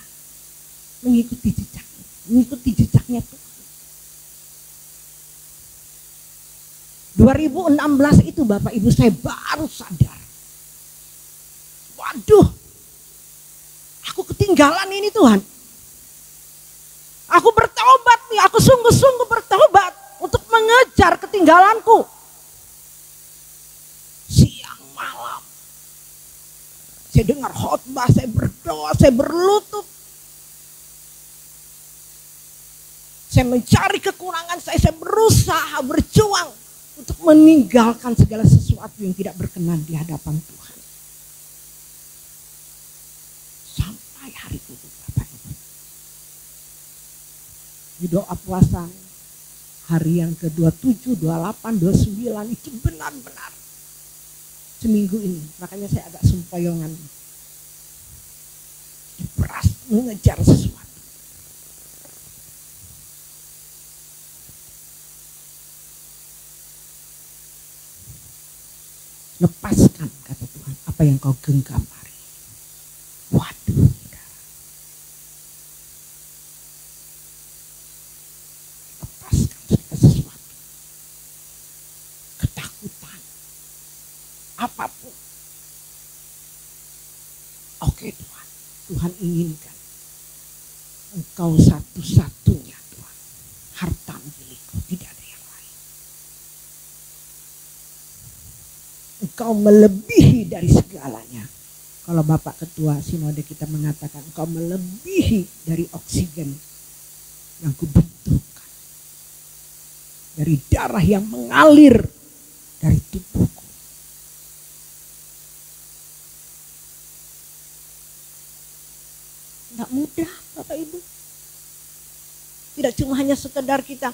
mengikuti jejak? Mengikuti jejaknya Tuhan. 2016 itu Bapak Ibu saya baru sadar. Waduh, aku ketinggalan ini Tuhan. Aku bertobat nih, aku sungguh-sungguh bertobat untuk mengejar ketinggalanku. Siang malam. Saya dengar khotbah, saya berdoa, saya berlutut. Saya mencari kekurangan saya berusaha berjuang untuk meninggalkan segala sesuatu yang tidak berkenan di hadapan Tuhan. Sampai hari itu Bapak Ibu. Di doa puasa hari yang ke-27, 28, 29 itu benar-benar seminggu ini. Makanya saya agak sempoyongan. Diperas mengejar sesuatu. Lepaskan kata Tuhan. Apa yang kau genggam hari ini? Waduh, saudara. Lepaskan segala sesuatu. Ketakutan. Apapun. Oke Tuhan. Tuhan inginkan Engkau satu-satunya Tuhan. Harta milikku, tidak ada yang lain. Engkau melebihi dari segalanya. Kalau Bapak Ketua Sinode kita mengatakan engkau melebihi dari oksigen yang kubutuhkan. Dari darah yang mengalir dari tubuhku. Tidak mudah Bapak Ibu. Tidak cuma hanya sekedar kita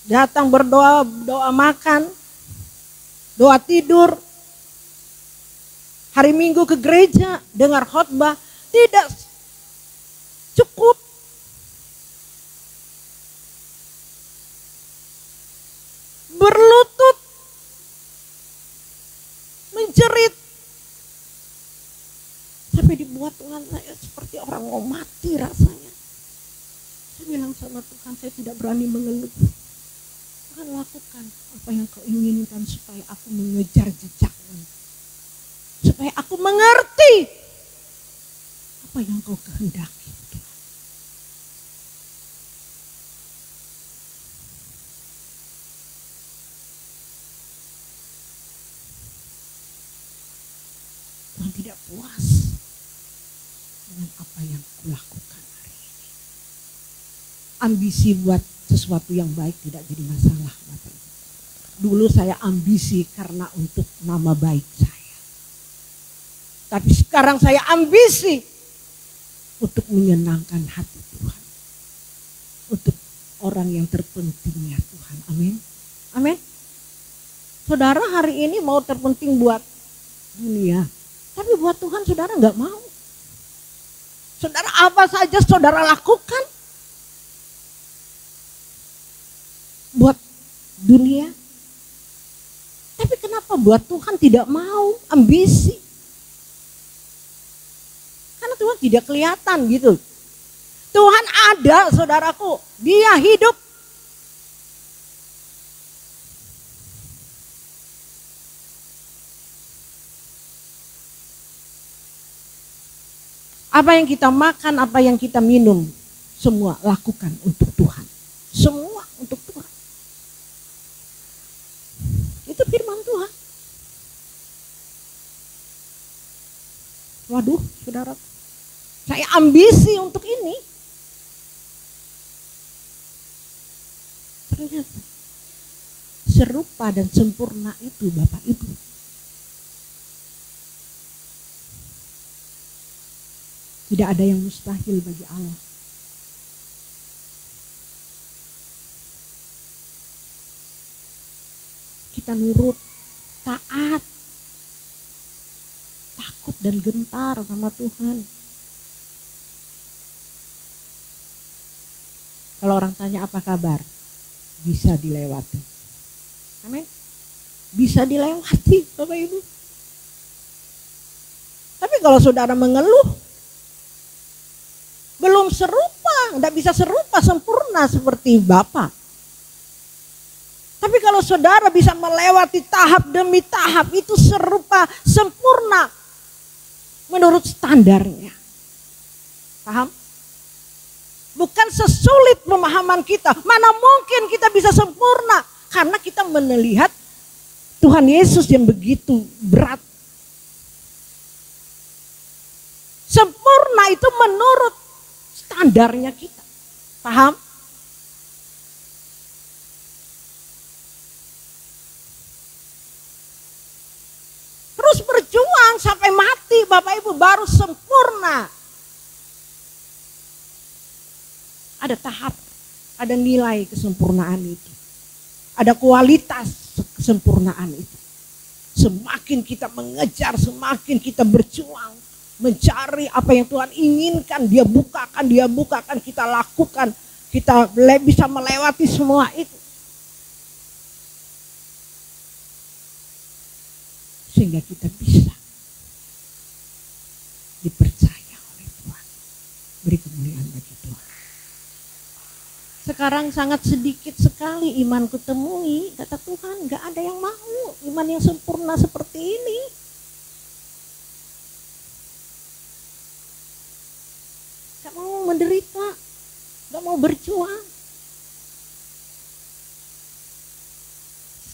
datang berdoa, doa makan, doa tidur, hari Minggu ke gereja, dengar khotbah, tidak cukup. Berlutut, menjerit, sampai dibuat Tuhan saya seperti orang mau mati rasanya. Saya bilang sama Tuhan, saya tidak berani mengeluh. Tuhan lakukan apa yang kau inginkan supaya aku mengejar jejakmu. Supaya aku mengerti apa yang kau kehendaki. Tuhan. Tuhan tidak puas dengan apa yang kulakukan hari ini. Ambisi buat sesuatu yang baik tidak jadi masalah, Bapak Ibu. Dulu saya ambisi karena untuk nama baik saya. Tapi sekarang saya ambisi untuk menyenangkan hati Tuhan. Untuk orang yang terpentingnya Tuhan. Amin. Amin. Saudara hari ini mau terpenting buat dunia. Tapi buat Tuhan saudara nggak mau. Saudara apa saja saudara lakukan buat dunia. Tapi kenapa buat Tuhan tidak mau? Ambisi. Karena Tuhan tidak kelihatan gitu. Tuhan ada saudaraku. Dia hidup. Apa yang kita makan, apa yang kita minum. Semua lakukan untuk Tuhan. Semua untuk Tuhan. Itu firman Tuhan. Waduh saudara. Saya ambisi untuk ini. Ternyata serupa dan sempurna itu Bapak Ibu. Tidak ada yang mustahil bagi Allah. Kita nurut, taat, takut dan gentar sama Tuhan. Kalau orang tanya apa kabar, bisa dilewati. Amin. Bisa dilewati Bapak Ibu. Tapi kalau saudara mengeluh, belum serupa, tidak bisa serupa sempurna seperti Bapa. Tapi kalau saudara bisa melewati tahap demi tahap, itu serupa sempurna menurut standarnya. Paham? Bukan sesulit pemahaman kita. Mana mungkin kita bisa sempurna. Karena kita melihat Tuhan Yesus yang begitu berat. Sempurna itu menurut standarnya kita. Paham? Terus berjuang sampai mati Bapak Ibu baru sempurna. Ada tahap, ada nilai kesempurnaan itu. Ada kualitas kesempurnaan itu. Semakin kita mengejar, semakin kita berjuang. Mencari apa yang Tuhan inginkan, dia bukakan, kita lakukan. Kita bisa melewati semua itu. Sehingga kita bisa dipercaya oleh Tuhan. Beri kemuliaan bagi Tuhan. Sekarang sangat sedikit sekali imanku temui, kata Tuhan, gak ada yang mau iman yang sempurna seperti ini. Gak mau menderita, gak mau berjuang.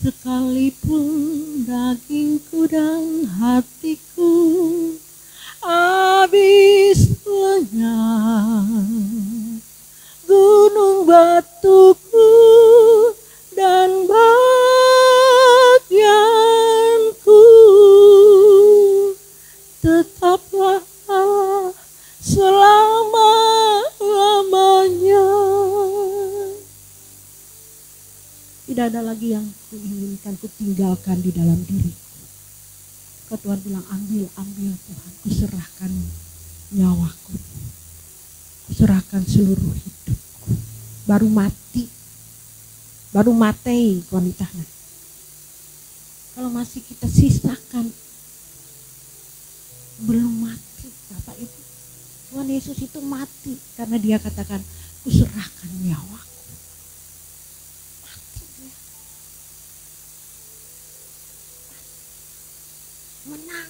Sekalipun dagingku dan hatiku habis lenyap, gunung batuku dan bagianku tetaplah Allah selama-lamanya. Tidak ada lagi yang kuinginkan, kutinggalkan di dalam diriku. Kau Tuhan bilang, ambil Tuhan, kuserahkan nyawaku, kuserahkan seluruh hidupku. Baru mati, baru mati wanitanya. Kalau masih kita sisakan, belum mati Bapak Ibu. Tuhan Yesus itu mati karena dia katakan, kuserahkan nyawaku. Menang.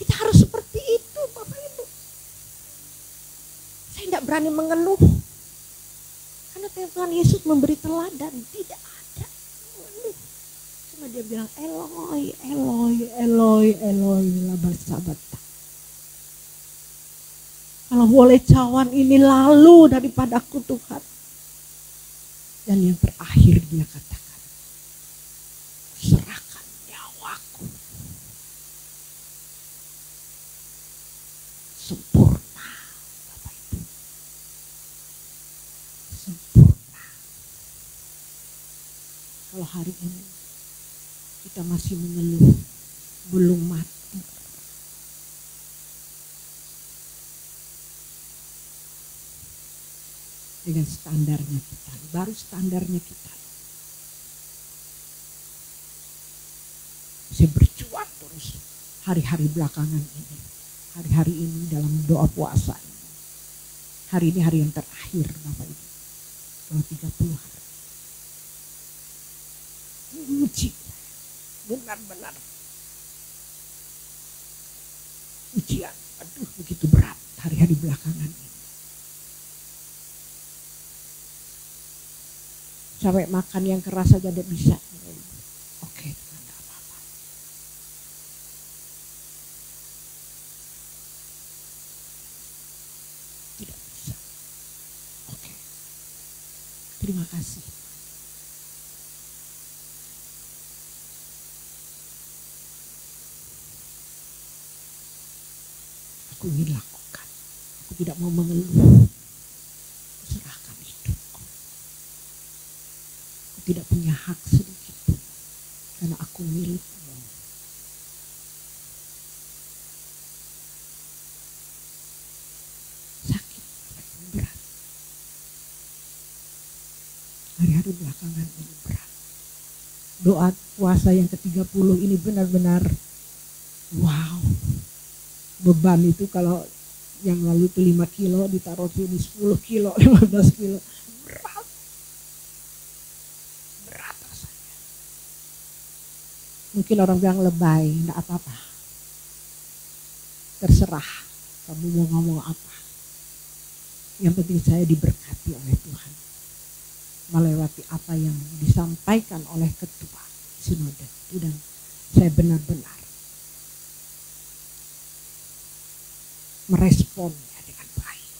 Kita harus seperti itu Bapak Ibu. Saya tidak berani mengeluh. Karena Tuhan Yesus memberi teladan. Tidak ada mengeluh. Cuma dia bilang Eloi, Eloi, Eloi, Eloi lama sabata. Kalau boleh cawan ini lalu daripadaku Tuhan. Dan yang terakhir dia katakan, serahkan sempurna Bapak Ibu, sempurna. Kalau hari ini kita masih mengeluh belum mati, dengan standarnya kita, baru standarnya kita, saya berjuang terus hari-hari belakangan ini. Hari-hari ini dalam doa puasa ini. Hari ini hari yang terakhir Bapak Ibu. Kalau 30 hari. Uji. Benar-benar. Ujian. Aduh begitu berat hari-hari belakangan ini. Sampai makan yang keras saja tidak bisa. Oke. Terima kasih. Aku ingin lakukan. Aku tidak mau mengeluh. Serahkan hidupku. Aku tidak punya hak sedikit pun. Karena aku milikmu. Sakit, berat. Hari-hari belakangan ini berat. Doa puasa yang ke-30 ini benar-benar wow. Beban itu kalau yang lalu itu 5 kilo ditaruh sini 10 kilo, 15 kilo. Berat. Berat rasanya. Mungkin orang bilang lebay, enggak apa-apa. Terserah kamu mau ngomong apa. Yang penting saya diberkati oleh Tuhan. Melewati apa yang disampaikan oleh ketua sinode itu, dan saya benar-benar meresponnya dengan baik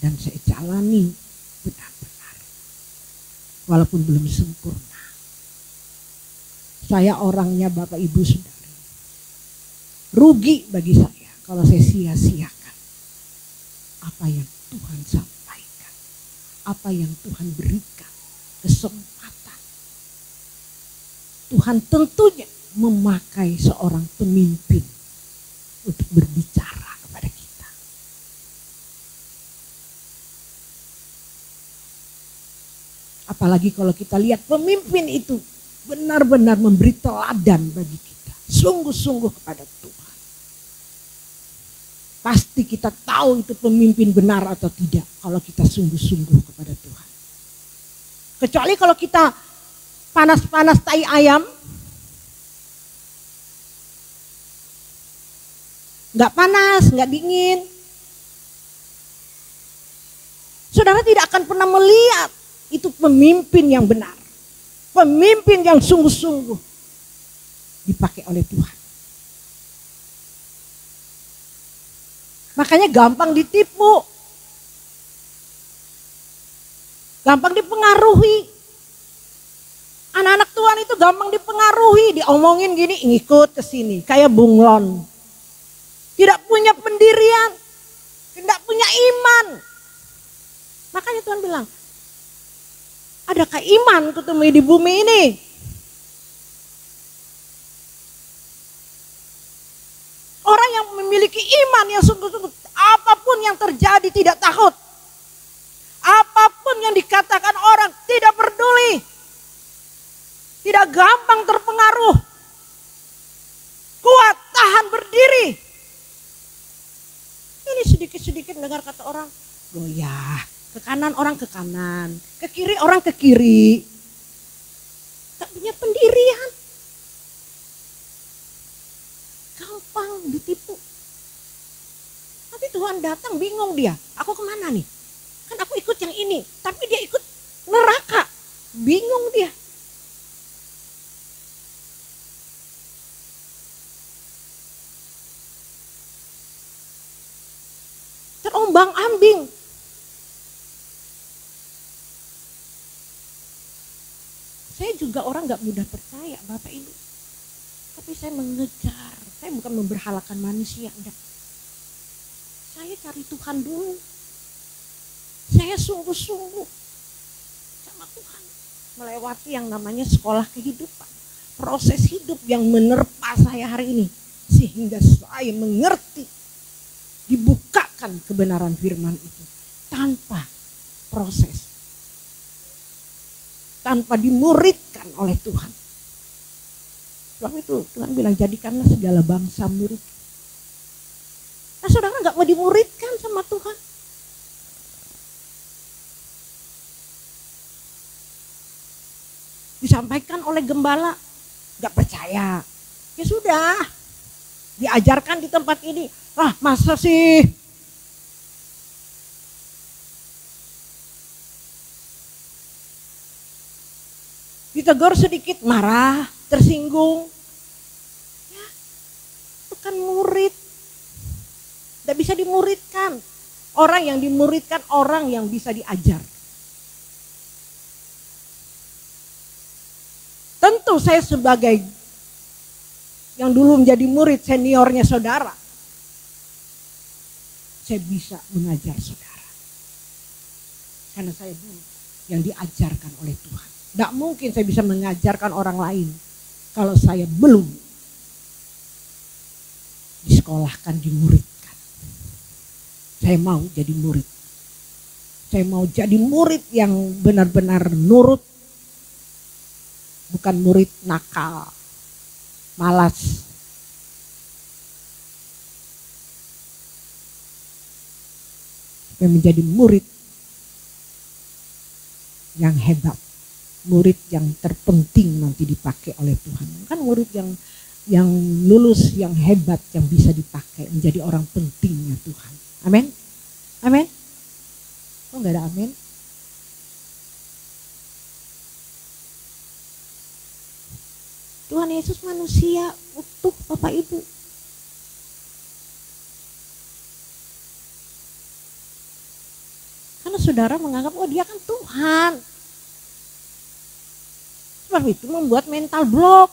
dan saya jalani benar-benar walaupun belum sempurna. Saya orangnya Bapak Ibu Saudari, rugi bagi saya kalau saya sia-siakan apa yang Tuhan sampaikan, apa yang Tuhan berikan kesempatan. Tuhan tentunya memakai seorang pemimpin untuk berbicara kepada kita. Apalagi kalau kita lihat pemimpin itu benar-benar memberi teladan bagi kita. Sungguh-sungguh kepada Tuhan. pasti kita tahu itu pemimpin benar atau tidak kalau kita sungguh-sungguh kepada Tuhan. Kecuali kalau kita panas-panas tai ayam, nggak panas, nggak dingin, saudara tidak akan pernah melihat itu pemimpin yang benar, pemimpin yang sungguh-sungguh dipakai oleh Tuhan. Makanya gampang ditipu, gampang dipengaruhi. Anak-anak Tuhan itu gampang dipengaruhi, diomongin gini, ngikut ke sini, kayak bunglon. Tidak punya pendirian, tidak punya iman. Makanya Tuhan bilang, adakah iman kutemui di bumi ini? Orang yang memiliki iman yang sungguh-sungguh, apapun yang terjadi tidak takut. Apapun yang dikatakan orang tidak peduli. Tidak gampang terpengaruh. Kuat, tahan, berdiri. Ini sedikit-sedikit dengar kata orang, goyah. Ke kanan orang ke kanan, ke kiri orang ke kiri. Tak punya pendirian. Gampang ditipu. Nanti Tuhan datang bingung dia. Aku kemana nih? Kan aku ikut yang ini. Tapi dia ikut neraka. Bingung dia. Terombang ambing. Saya juga orang gak mudah percaya Bapak Ibu. Tapi saya mengejar. Saya bukan memberhalakan manusia, enggak. Saya cari Tuhan dulu. Saya sungguh-sungguh sama Tuhan. Melewati yang namanya sekolah kehidupan. Proses hidup yang menerpa saya hari ini. Sehingga saya mengerti. Dibukakan kebenaran firman itu. Tanpa proses. Tanpa dimuridkan oleh Tuhan. Sebab itu Tuhan bilang jadikanlah segala bangsa murid. Nah saudara gak mau dimuridkan sama Tuhan. Disampaikan oleh gembala, gak percaya. Ya sudah, diajarkan di tempat ini. Ah masa sih? Ditegur sedikit marah, tersinggung. Ya, bukan murid. Tidak bisa dimuridkan. Orang yang dimuridkan orang yang bisa diajar. Tentu saya sebagai yang dulu menjadi murid seniornya saudara. Saya bisa mengajar saudara. Karena saya dulu yang diajarkan oleh Tuhan. Tidak mungkin saya bisa mengajarkan orang lain kalau saya belum disekolahkan, dimuridkan. Saya mau jadi murid. Saya mau jadi murid yang benar-benar nurut. Bukan murid nakal, malas. Saya menjadi murid yang hebat. Murid yang terpenting nanti dipakai oleh Tuhan. Kan murid yang lulus, yang hebat, yang bisa dipakai menjadi orang pentingnya Tuhan. Amin? Amin? Oh enggak ada amin? Tuhan Yesus manusia utuh Bapak Ibu. Karena saudara menganggap oh dia kan Tuhan. Sebab itu membuat mental block.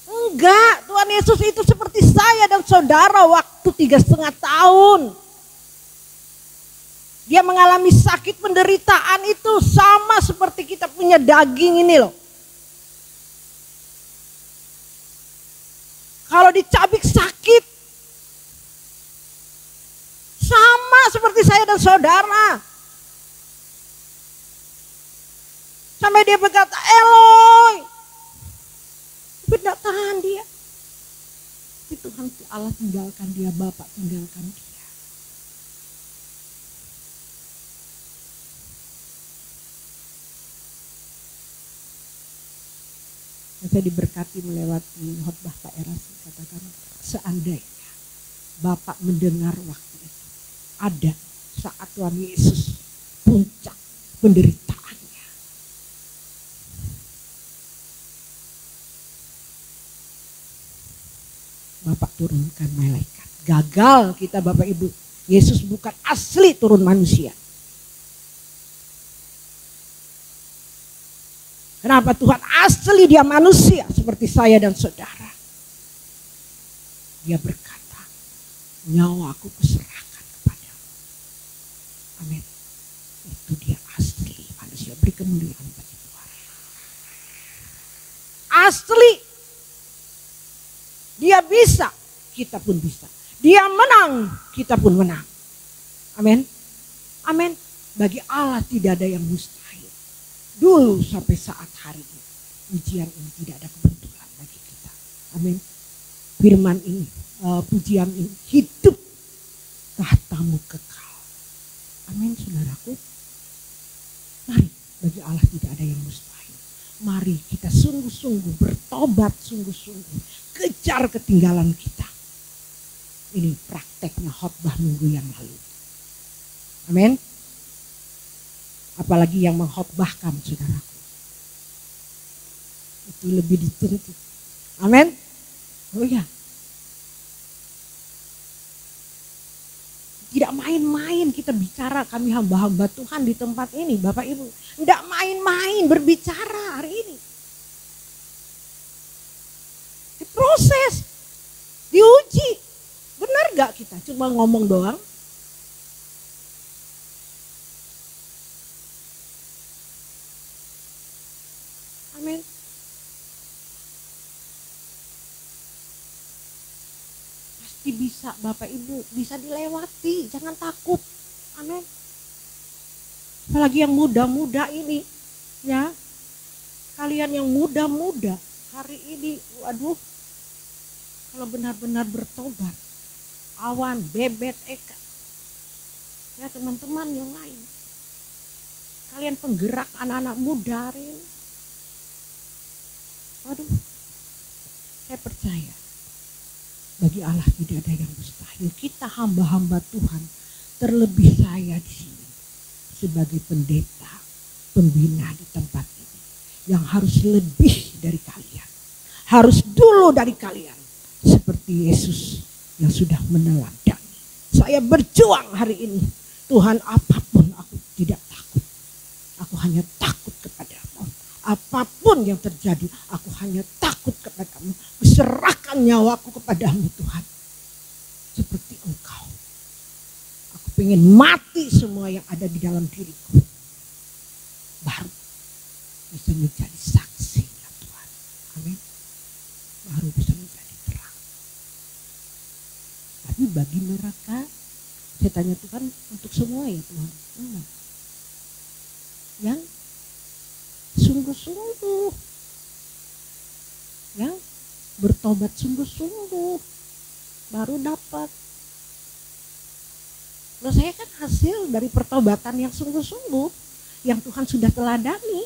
Enggak, Tuhan Yesus itu seperti saya dan saudara waktu 3,5 tahun. Dia mengalami sakit penderitaan itu sama seperti kita punya daging ini loh. Kalau dicabik sakit. Sama seperti saya dan saudara. Sampai dia berkata, Eloi. Tapi tidak tahan dia. Tapi Tuhan Allah tinggalkan dia, Bapak tinggalkan dia. Saya diberkati melewati khotbah Pak Eras, katakan seandainya Bapak mendengar waktu itu ada saat Tuhan Yesus puncak penderitaannya. Bapak turunkan malaikat. Gagal kita Bapak Ibu. Yesus bukan asli turun manusia. Kenapa Tuhan asli dia manusia seperti saya dan saudara. Dia berkata, nyawaku kuserahkan kepadamu. Amin. Itu dia asli manusia. Beri kemuliaan bagi Tuhan. Asli. Dia bisa, kita pun bisa. Dia menang, kita pun menang. Amin. Amin. Bagi Allah tidak ada yang mustahil. Dulu sampai saat hari ini. Pujian ini tidak ada kebetulan bagi kita. Amin. Firman ini, pujian ini hidup tahtamu kekal. Amin saudaraku. Mari, bagi Allah tidak ada yang mustahil. Mari kita sungguh-sungguh bertobat sungguh-sungguh. Kejar ketinggalan kita. Ini prakteknya khotbah minggu yang lalu. Amin. Apalagi yang mengkhotbahkan saudaraku. Itu lebih dituntut. Amin. Oh ya. Tidak main-main kita bicara, kami hamba-hamba Tuhan di tempat ini Bapak Ibu. Tidak main-main berbicara hari ini. Diproses. Diuji. Benar gak kita cuma ngomong doang? Amin. Pasti bisa Bapak Ibu, bisa dilewati, jangan takut. Amin. Apalagi yang muda-muda ini, ya. Kalian yang muda-muda hari ini, waduh. Kalau benar-benar bertobat, Awan, Bebet, Eka. Ya teman-teman yang lain. Kalian penggerak anak-anak muda hari ini. Waduh, saya percaya bagi Allah tidak ada yang mustahil. Kita hamba-hamba Tuhan, terlebih saya di sini sebagai pendeta, pembina di tempat ini, yang harus lebih dari kalian, harus dulu dari kalian, seperti Yesus yang sudah meneladani. Saya berjuang hari ini, Tuhan apapun aku tidak takut, aku hanya takut kepadamu. Apapun yang terjadi, aku hanya takut kepadamu. Kuserahkan nyawaku kepadamu Tuhan. Seperti Engkau. Aku pengen mati semua yang ada di dalam diriku. Baru bisa menjadi saksi ya Tuhan. Amin. Baru bisa menjadi terang. Tapi bagi mereka, saya tanya Tuhan untuk semua ya Tuhan. Yang sungguh-sungguh, ya, bertobat sungguh-sungguh, baru dapat. Loh saya kan hasil dari pertobatan yang sungguh-sungguh, yang Tuhan sudah teladani,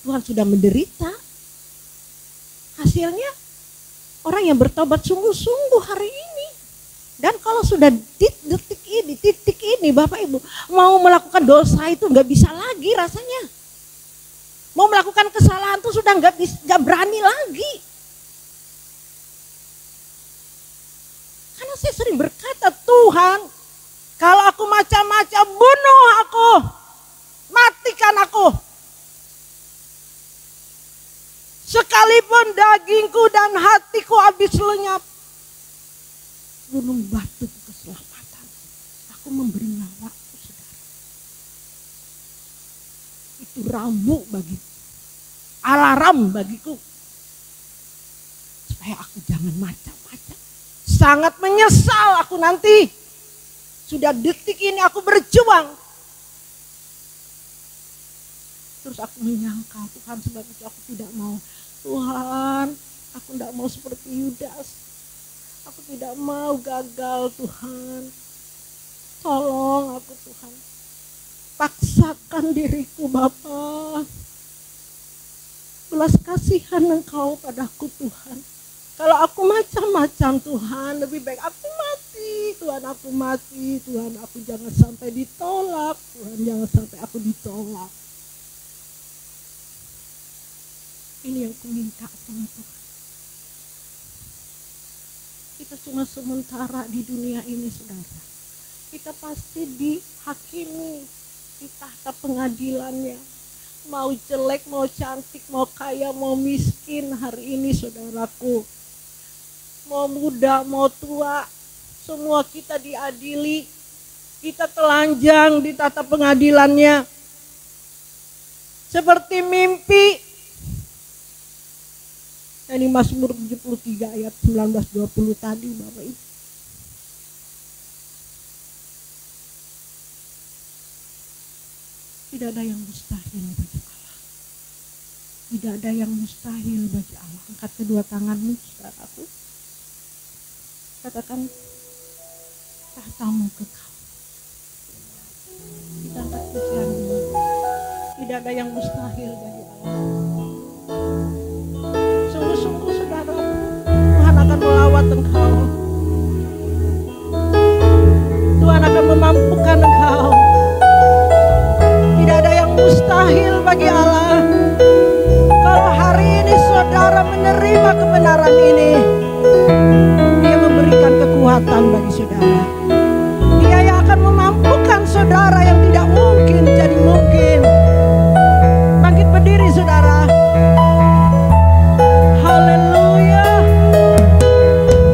Tuhan sudah menderita. Hasilnya orang yang bertobat sungguh-sungguh hari ini. Dan kalau sudah titik ini Bapak Ibu, mau melakukan dosa itu nggak bisa lagi rasanya. Mau melakukan kesalahan tuh sudah nggak berani lagi. Karena saya sering berkata, Tuhan, kalau aku macam-macam, bunuh aku, matikan aku. Sekalipun dagingku dan hatiku habis lenyap, gunung batu keselamatan, aku memberi nyawaku. Itu rambu bagiku, alarm bagiku, supaya aku jangan macam-macam. Sangat menyesal aku nanti. Sudah detik ini aku berjuang. Terus aku menyangka Tuhan, sebab itu aku tidak mau. Tuhan, aku tidak mau seperti Yudas. Aku tidak mau gagal Tuhan. Tolong aku Tuhan. Paksakan diriku Bapa. Belas kasihan Engkau padaku Tuhan. Kalau aku macam-macam Tuhan, lebih baik aku mati. Tuhan aku mati. Tuhan aku jangan sampai ditolak. Tuhan jangan sampai aku ditolak. Ini yang kuminta sama Tuhan. Kita cuma sementara di dunia ini saudara. Kita pasti dihakimi di tahta pengadilannya. Mau jelek, mau cantik, mau kaya, mau miskin hari ini saudaraku. Mau muda, mau tua, semua kita diadili. Kita telanjang di tahta pengadilannya. Seperti mimpi. Ini Mazmur 73 ayat 19-20 tadi Bapak Ibu. Tidak ada yang mustahil bagi Allah. Tidak ada yang mustahil bagi Allah. Angkat kedua tanganmu saudaraku. Katakan tahtamu kekal. Kita angkat pujianmu. Tidak ada yang mustahil bagi Allah. Sungguh-sungguh saudara, Tuhan akan melawat engkau. Tuhan akan memampukan engkau. Tidak ada yang mustahil bagi Allah. Kalau hari ini saudara menerima kebenaran ini, Dia memberikan kekuatan bagi saudara. Dia yang akan memampukan saudara yang tidak mungkin jadi mungkin. Bangkit berdiri saudara. Haleluya.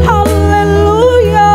Haleluya.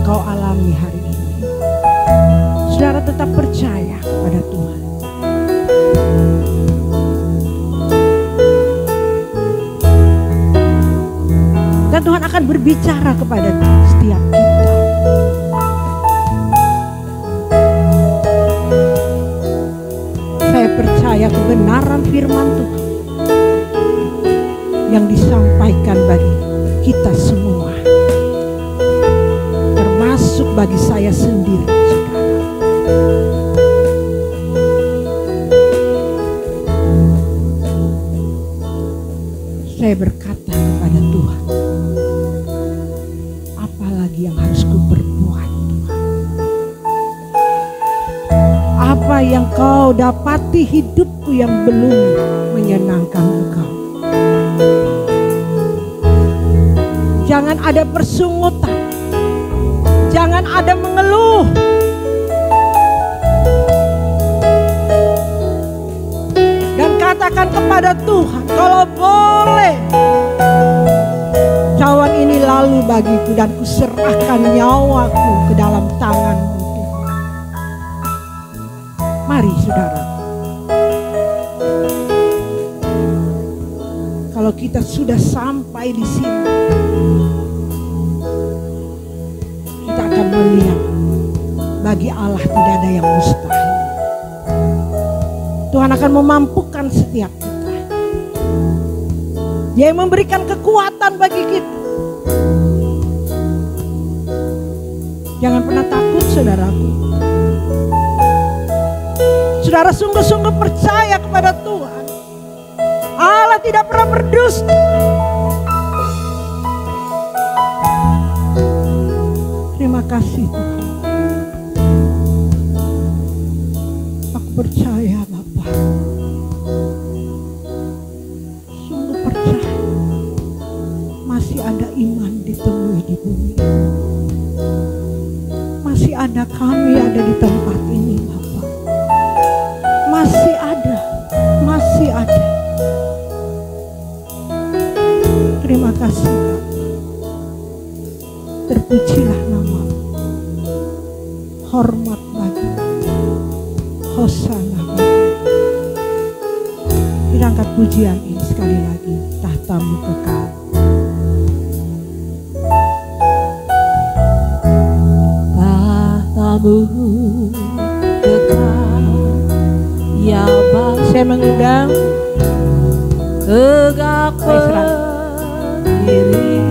yang kau alami hari ini. Saudara tetap percaya kepada Tuhan. Dan Tuhan akan berbicara kepada setiap kita. Saya percaya kebenaran firman Tuhan yang disampaikan bagi kita semua, termasuk bagi saya sendiri, saudara. Saya berkata kepada Tuhan, apalagi yang harus kuperbuat, Tuhan? Apa yang kau dapati hidupku yang belum menyenangkan Engkau? Jangan ada persungutan, jangan ada mengeluh. Dan katakan kepada Tuhan, kalau boleh cawan ini lalu bagiku dan kuserahkan nyawaku ke dalam tangan-Mu, Tuhan. Mari saudara, kalau kita sudah sampai di sini, kita akan melihat bagi Allah tidak ada yang mustahil. Tuhan akan memampukan setiap kita. Dia yang memberikan kekuatan bagi kita. Jangan pernah takut, saudaraku. Saudara sungguh-sungguh percaya kepada Tuhan. Allah tidak pernah berdusta. Terima kasih Tuhan. Aku percaya Bapa. Sungguh percaya. Masih ada iman ditemui di bumi. Masih ada kami ada di tempat ini Bapa. Masih ada. Masih ada. Terima kasih Bapa. Terpujilah nama-Mu. Hormat bagi-Mu. Hosana bagi-Mu. Kita angkat pujian ini sekali lagi. Tahta-Mu kekal. Tahta-Mu kekal, ya Bapa. Saya mengundang Tegak berdiri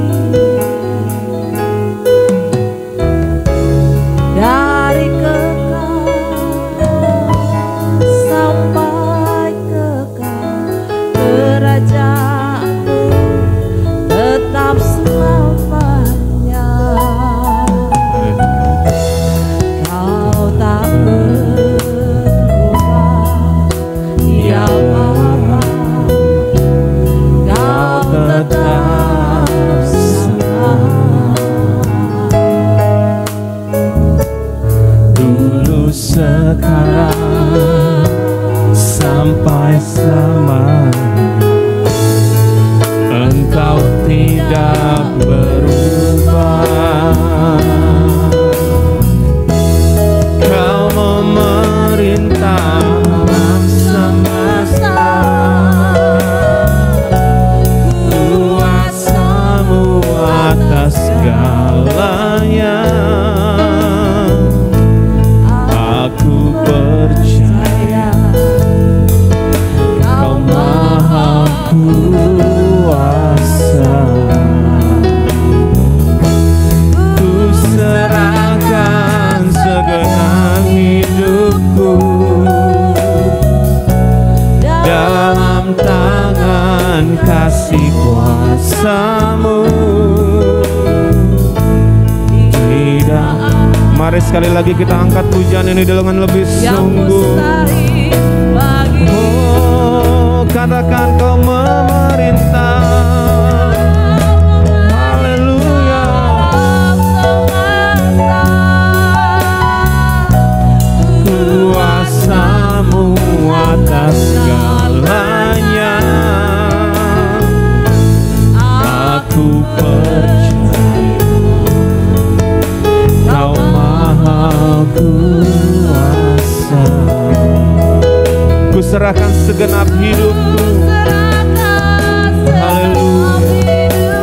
dari kekal sampai kekal, kerajaan-Mu tetap selamanya. Kau tak berubah, ya Bapa. Kau tetap sama. Dulu, sekarang, sampai selamanya. Engkau tidak berubah. Kau memerintah alam semesta. Kuasa-Mu atas segalanya. Aku percaya Kau Maha Kuasa. Ku serahkan segenap hidupku dalam tangan kasih kuasa-Mu. Tidak. Mari sekali lagi kita angkat pujian ini dengan lebih sungguh. Oh, katakan Kau memerintah. Haleluya. Kuasa-Mu atas segalanya. Aku percaya hidupku. Haleluya.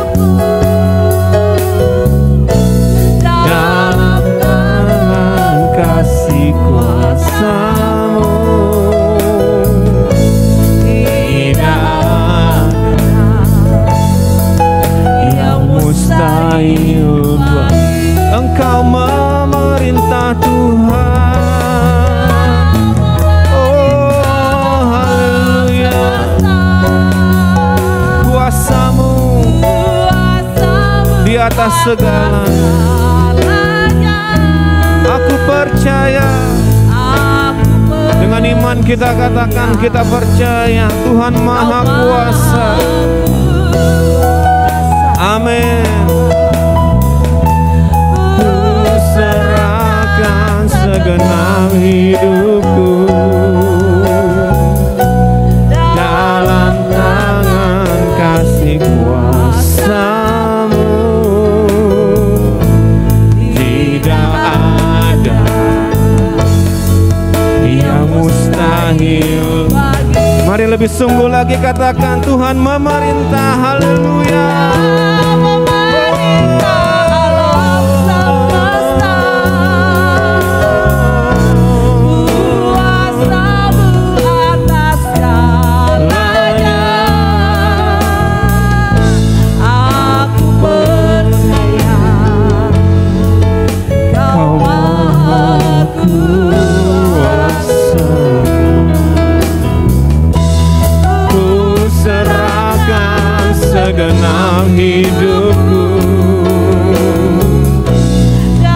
Dalam tangan kasih kuasa-Mu tidak ada yang mustahil. Engkau memerintah Tuhan. Oh haleluya. Kuasa-Mu di atas segalanya. Aku percaya. Dengan iman kita katakan, kita percaya Tuhan Maha Kuasa. Amin. Ku serahkan segenap hidupku dalam tangan kasih kuasa-Mu. Tidak ada yang mustahil. Mari lebih sungguh lagi katakan, Tuhan memerintah. Haleluya. Segenap hidupku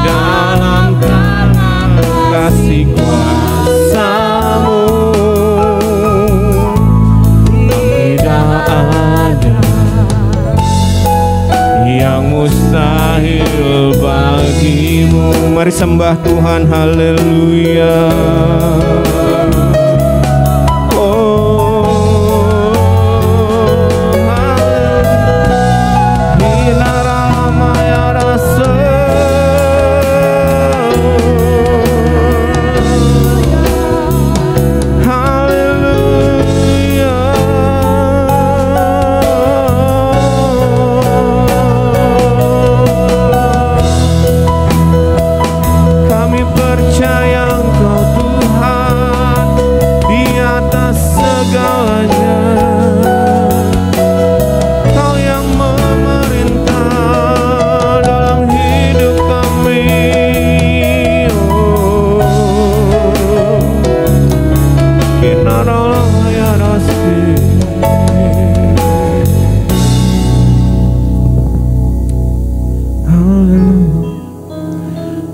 dalam tangan kasih kuasa-Mu. Tidak ada yang mustahil bagi-Mu. Mari sembah Tuhan. Haleluya.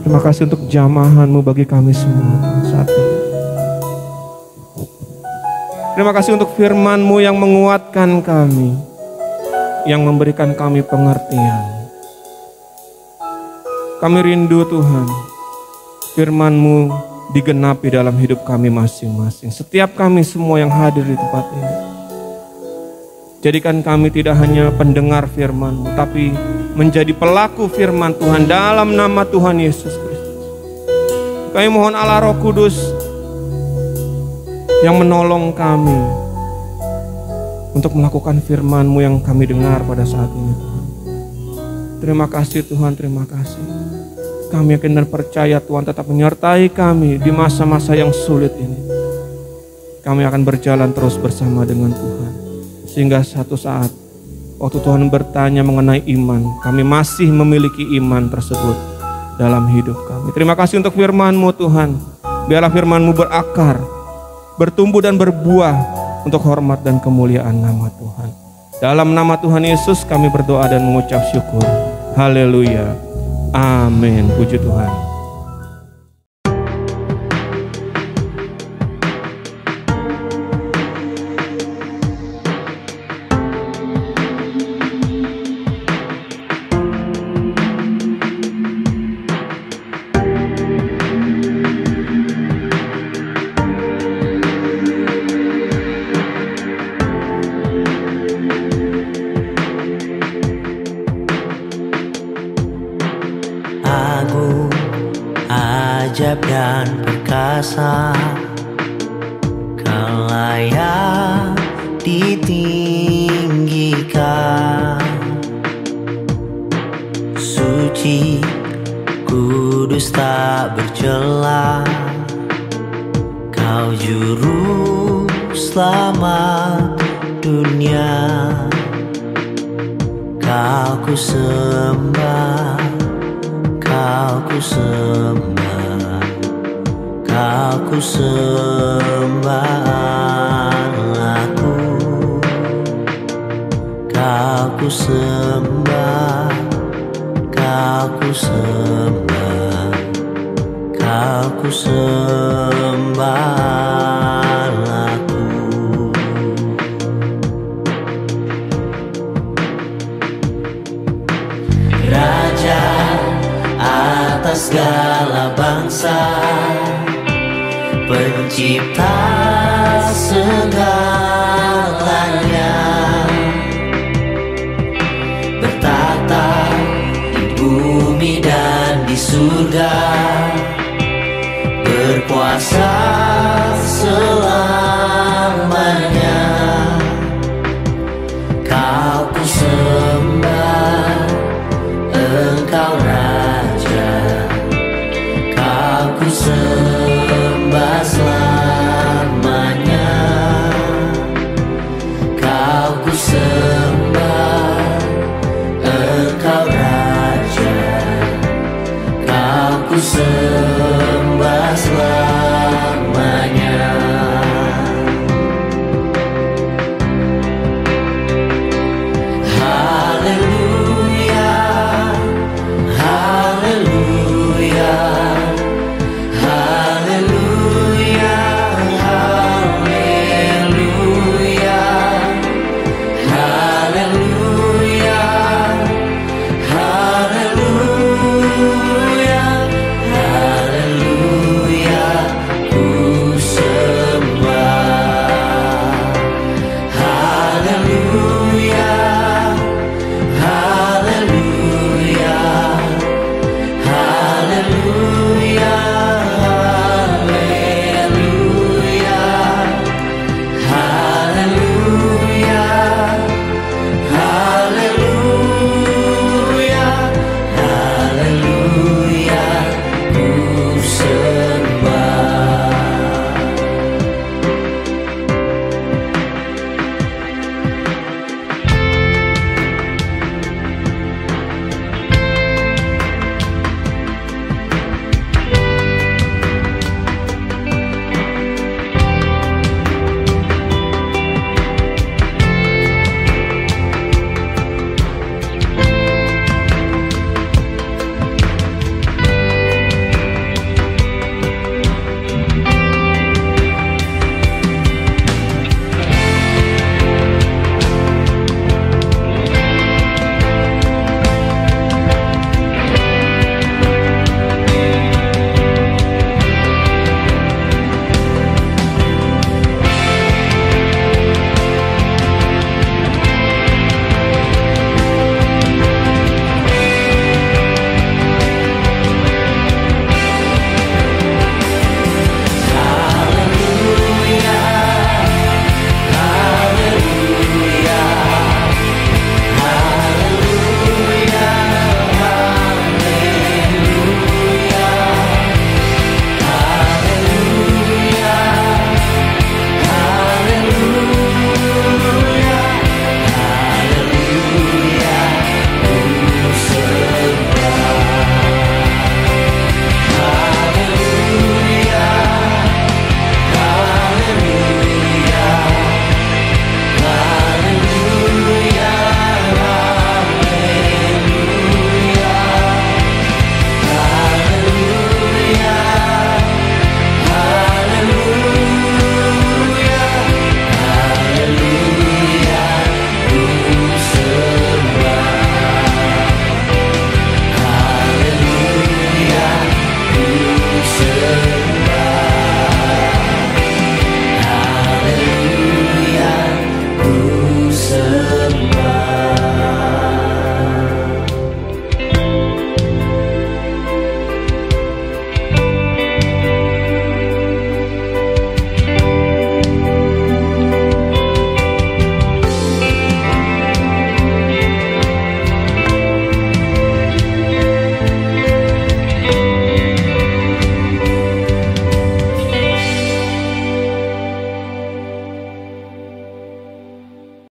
Terima kasih untuk jamahan-Mu bagi kami semua saat ini. Terima kasih untuk firman-Mu yang menguatkan kami, yang memberikan kami pengertian. Kami rindu Tuhan, firman-Mu digenapi dalam hidup kami masing-masing. Setiap kami semua yang hadir di tempat ini. Jadikan kami tidak hanya pendengar firman-Mu, tapi menjadi pelaku firman Tuhan dalam nama Tuhan Yesus Kristus. Kami mohon Allah Roh Kudus yang menolong kami untuk melakukan firman-Mu yang kami dengar pada saat ini, Tuhan. Terima kasih Tuhan, terima kasih. Kami yakin dan percaya Tuhan tetap menyertai kami di masa-masa yang sulit ini. Kami akan berjalan terus bersama dengan Tuhan. Sehingga satu saat waktu Tuhan bertanya mengenai iman, kami masih memiliki iman tersebut dalam hidup kami. Terima kasih untuk firman-Mu Tuhan. Biarlah firman-Mu berakar, bertumbuh dan berbuah untuk hormat dan kemuliaan nama Tuhan. Dalam nama Tuhan Yesus kami berdoa dan mengucap syukur. Haleluya. Amin. Puji Tuhan. Agung, ajaib dan perkasa, Kau layak ditinggikan, suci, kudus tak bercela. Kau juru selamat dunia, Kau ku sembah, Kau ku sembah, Kau ku sembah aku, Kau ku sembah, Kau ku sembah, Kau ku sembah aku. Raja atas segala bangsa, pencipta segala